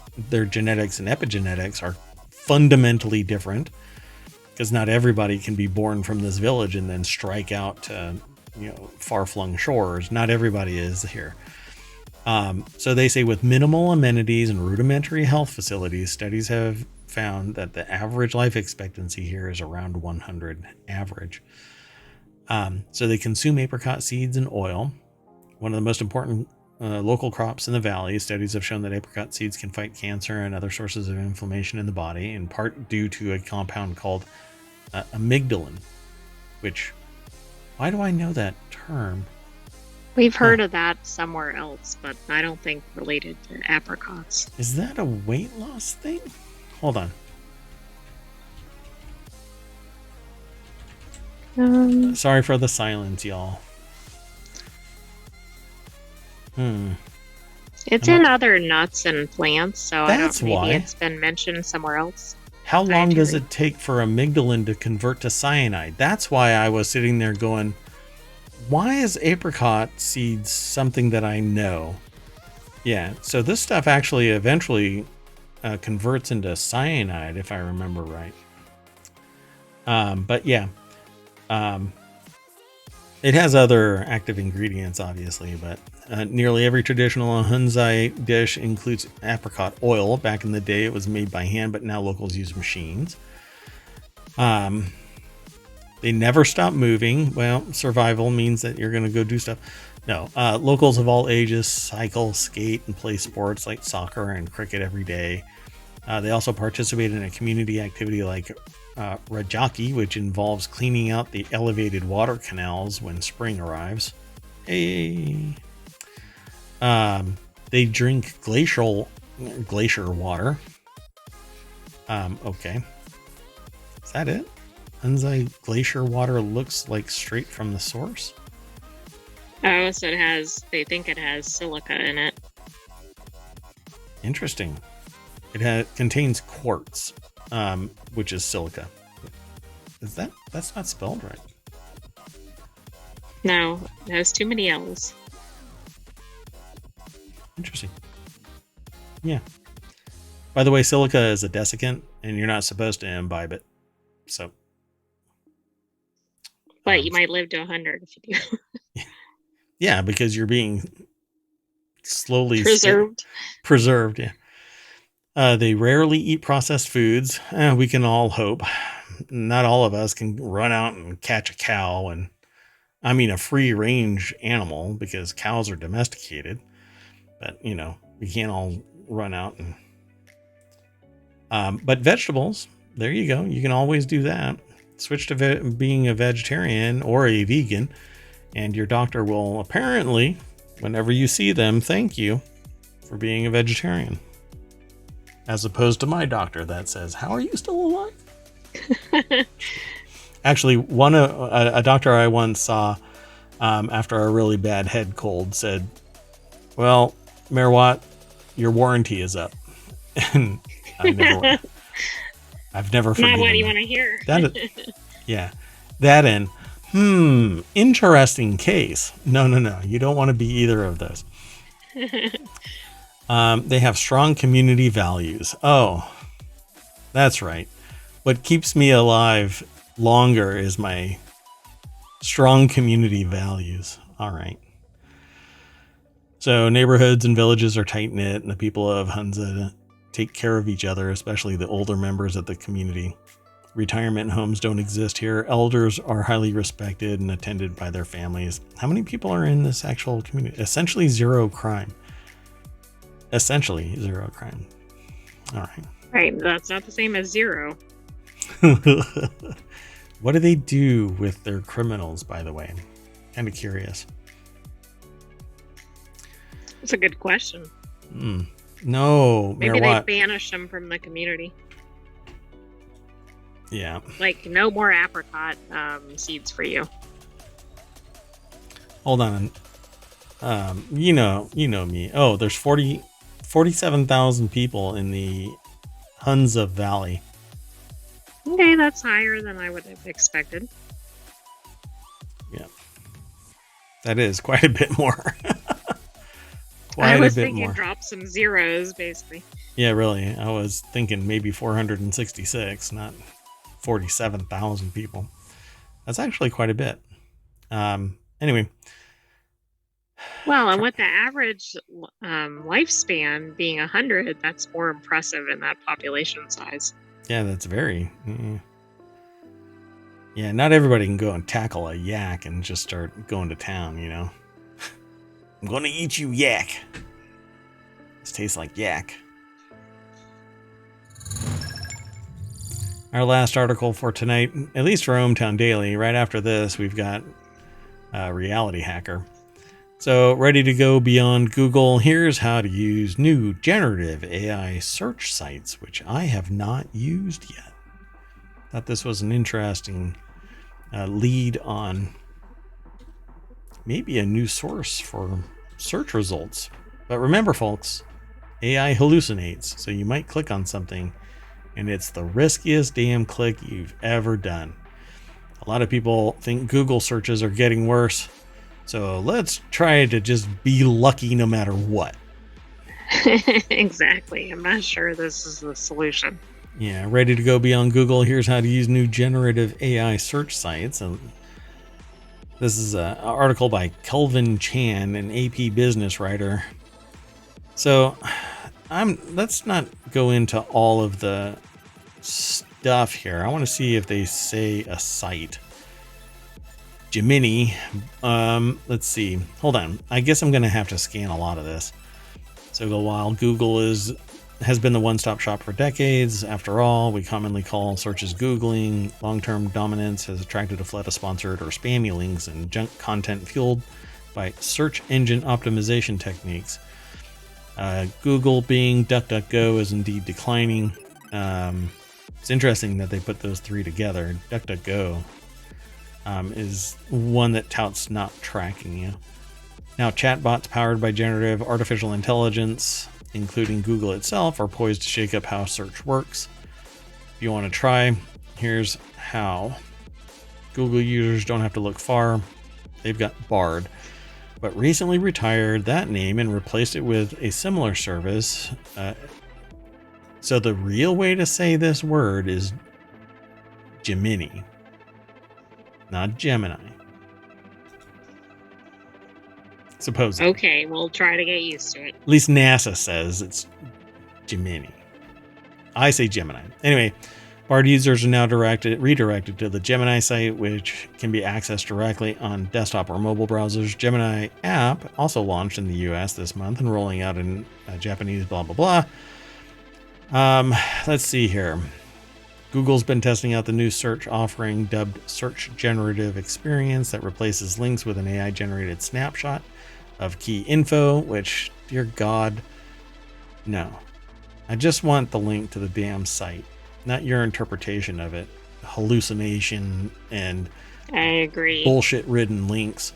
and epigenetics are fundamentally different, because not everybody can be born from this village and then strike out to, far-flung shores. Not everybody is here. So they say with minimal amenities and rudimentary health facilities, studies have found that the average life expectancy here is around 100 average. So they consume apricot seeds and oil, one of the most important local crops in the valley. Studies have shown that apricot seeds can fight cancer and other sources of inflammation in the body, in part due to a compound called amygdalin, which, why do I know that term? We've heard of that somewhere else, but I don't think related to apricots. Is that a weight loss thing? Hold on. Sorry for the silence, y'all. It's in other nuts and plants, so That's maybe why. It's been mentioned somewhere else. How long does it take for amygdalin to convert to cyanide? That's why I was sitting there going, why is apricot seeds something that I know? Yeah, so this stuff actually eventually converts into cyanide, if I remember right. But yeah, it has other active ingredients, obviously, but nearly every traditional Hunzai dish includes apricot oil. Back in the day, it was made by hand, but now locals use machines. They never stop moving. Well, survival means that you're going to go do stuff. No, locals of all ages cycle, skate, and play sports like soccer and cricket every day. They also participate in a community activity like Rajaki, which involves cleaning out the elevated water canals when spring arrives. Hey. They drink glacier water. Okay. Is that it? Hunzai glacier water looks like straight from the source. Oh, so they think it has silica in it. Interesting. It contains quartz, which is silica. That's not spelled right. No, it has too many L's. Interesting. Yeah. By the way, silica is a desiccant, and you're not supposed to imbibe it. So. But you might live to 100 if you do. Yeah, because you're being slowly Preserved. Yeah. They rarely eat processed foods. We can all hope. Not all of us can run out and catch a cow, and I mean a free range animal, because cows are domesticated. But we can't all run out and. But vegetables, there you go. You can always do that. Switch to being a vegetarian or a vegan, and your doctor will apparently, whenever you see them, thank you for being a vegetarian. As opposed to my doctor that says, "How are you still alive?" Actually, a doctor I once saw after a really bad head cold said, "Well, Mayor Watt, your warranty is up." And I've never forgiven Not what you him. want to hear. Yeah, that and interesting case. No, you don't want to be either of those. They have strong community values. Oh, that's right. What keeps me alive longer is my strong community values. All right. So neighborhoods and villages are tight-knit, and the people of Hunza take care of each other, especially the older members of the community. Retirement homes don't exist here. Elders are highly respected and attended by their families. How many people are in this actual community? Essentially zero crime. All right. Right, that's not the same as zero. What do they do with their criminals, by the way? Kind of curious. That's a good question. No, maybe they banish them from the community. Yeah. Like, no more apricot seeds for you. Hold on. You know me. Oh, there's 47,000 people in the Hunza Valley. Okay, that's higher than I would have expected. Yeah. That is quite a bit more. I was thinking drop some zeros, basically. Yeah, really. I was thinking maybe 466, not 47,000 people. That's actually quite a bit. Anyway. Well, and with the average lifespan being 100, that's more impressive in that population size. Yeah, that's very... Yeah, not everybody can go and tackle a yak and just start going to town, I'm going to eat you, yak. This tastes like yak. Our last article for tonight, at least for ohmTown Daily. Right after this, we've got Reality Hacker. So, ready to go beyond Google. Here's how to use new generative AI search sites, which I have not used yet. Thought this was an interesting lead on maybe a new source for search results. But remember, folks, AI hallucinates, so you might click on something and it's the riskiest damn click you've ever done. A lot of people think Google searches are getting worse, so let's try to just be lucky no matter what. Exactly. I'm not sure this is the solution. Yeah, ready to go beyond Google. Here's how to use new generative AI search sites. And this is an article by Kelvin Chan, an AP business writer. So let's not go into all of the stuff here. I want to see if they say a site. Gemini. Let's see. Hold on. I guess I'm going to have to scan a lot of this. So while Google has been the one-stop shop for decades, after all, we commonly call searches Googling. Long-term dominance has attracted a flood of sponsored or spammy links and junk content fueled by search engine optimization techniques. Google, Bing, DuckDuckGo is indeed declining. It's interesting that they put those three together. DuckDuckGo is one that touts not tracking you. Now, chatbots powered by generative artificial intelligence, including Google itself, are poised to shake up how search works. If you want to try, here's how. Google users don't have to look far. They've got Bard, but recently retired that name and replaced it with a similar service. So the real way to say this word is Gemini, not Gemini. Supposedly. Okay, we'll try to get used to it. At least NASA says it's Gemini. I say Gemini. Anyway, Bard users are now redirected to the Gemini site, which can be accessed directly on desktop or mobile browsers. Gemini app also launched in the US this month and rolling out in Japanese, blah, blah, blah. Let's see here. Google's been testing out the new search offering dubbed Search Generative Experience that replaces links with an AI-generated snapshot of key info, which, dear God, no. I just want the link to the damn site, not your interpretation of it. Hallucination and I agree. Bullshit-ridden links.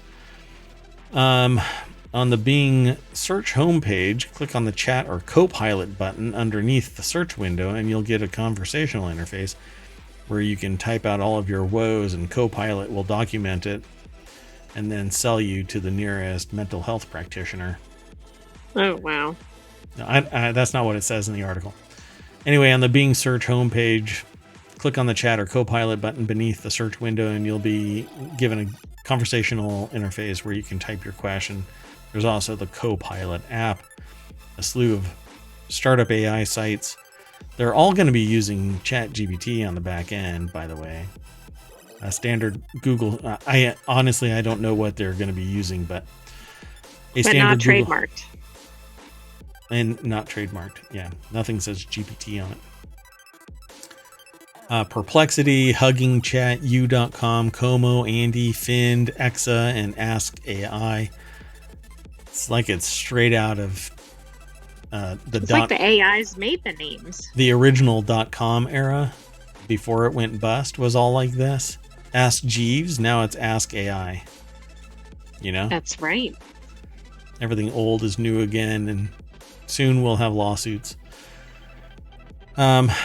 On the Bing search homepage, click on the chat or Copilot button underneath the search window, and you'll get a conversational interface where you can type out all of your woes, and Copilot will document it and then sell you to the nearest mental health practitioner. Oh, wow. No, that's not what it says in the article. Anyway, on the Bing search homepage, click on the chat or Copilot button beneath the search window, and you'll be given a conversational interface where you can type your question. There's also the Copilot app, a slew of startup AI sites. They're all going to be using ChatGPT on the back end, by the way. A standard Google. I don't know what they're going to be using, but standard not Google, trademarked. And not trademarked. Yeah, nothing says GPT on it. Perplexity, Hugging Chat, U.com, Como, Andy, Find, Exa, and Ask AI. It's like it's straight out of It's like the AIs made the names. The original .com era, before it went bust, was all like this. Ask Jeeves, now it's Ask AI. You know? That's right. Everything old is new again, and soon we'll have lawsuits.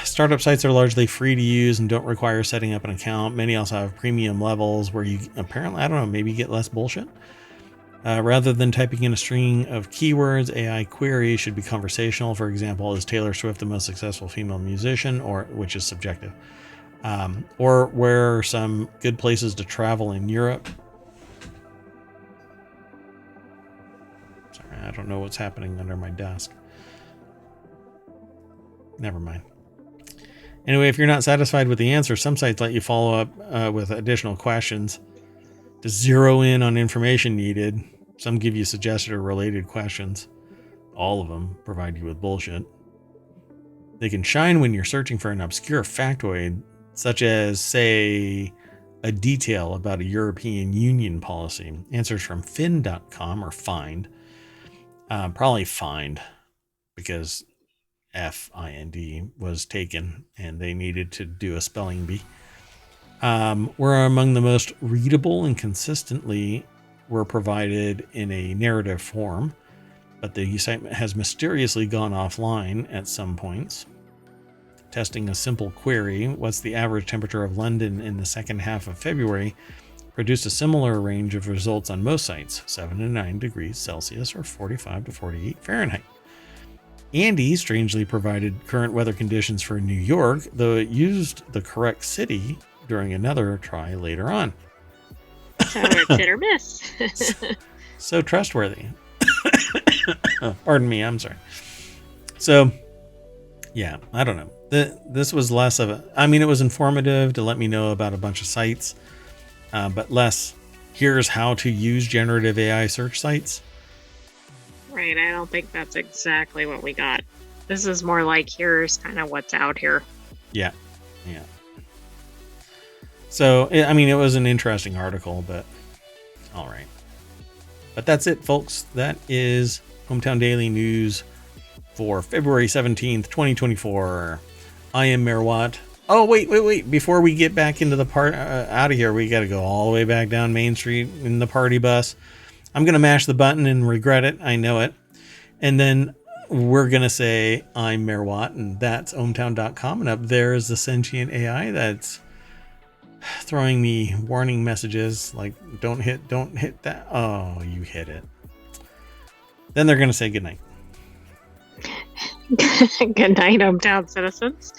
Startup sites are largely free to use and don't require setting up an account. Many also have premium levels where you apparently, I don't know, maybe get less bullshit. Rather than typing in a string of keywords, AI queries should be conversational. For example, is Taylor Swift the most successful female musician, or which is subjective? Or where are some good places to travel in Europe? Sorry, I don't know what's happening under my desk. Never mind. Anyway, if you're not satisfied with the answer, some sites let you follow up with additional questions to zero in on information needed. Some give you suggested or related questions. All of them provide you with bullshit. They can shine when you're searching for an obscure factoid, such as, say, a detail about a European Union policy. Answers from Fin.com or Find. Probably Find, because FIND was taken and they needed to do a spelling bee. Were among the most readable and consistently were provided in a narrative form, but the site has mysteriously gone offline at some points. Testing a simple query, what's the average temperature of London in the second half of February, produced a similar range of results on most sites, 7 to 9 degrees Celsius or 45 to 48 Fahrenheit. Andy strangely provided current weather conditions for New York, though it used the correct city during another try later on. So it's hit or miss. So trustworthy. Pardon me, I'm sorry. So, yeah, I don't know. This was less of a... I mean, it was informative to let me know about a bunch of sites, but less, here's how to use generative AI search sites. Right, I don't think that's exactly what we got. This is more like, here's kind of what's out here. Yeah. So, I mean, it was an interesting article, but all right. But that's it, folks. That is ohmTown Daily News for February 17th, 2024. I am Mayor Watt. Oh, wait. Before we get back into the part out of here, we got to go all the way back down Main Street in the party bus. I'm going to mash the button and regret it. I know it. And then we're going to say, I'm Mayor Watt, and that's ohmTown.com. And up there is the sentient AI that's throwing me warning messages like don't hit that. Oh, you hit it. Then they're going to say goodnight. Good night, ohmTown citizens.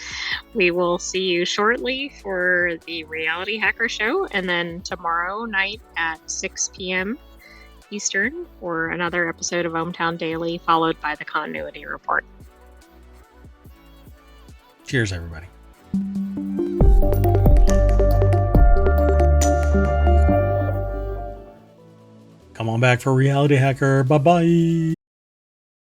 We will see you shortly for the Reality Hacker Show, and then tomorrow night at 6 p.m. Eastern for another episode of ohmTown Daily, followed by the Continuity Report. Cheers, everybody. Come on back for Reality Hacker. Bye-bye.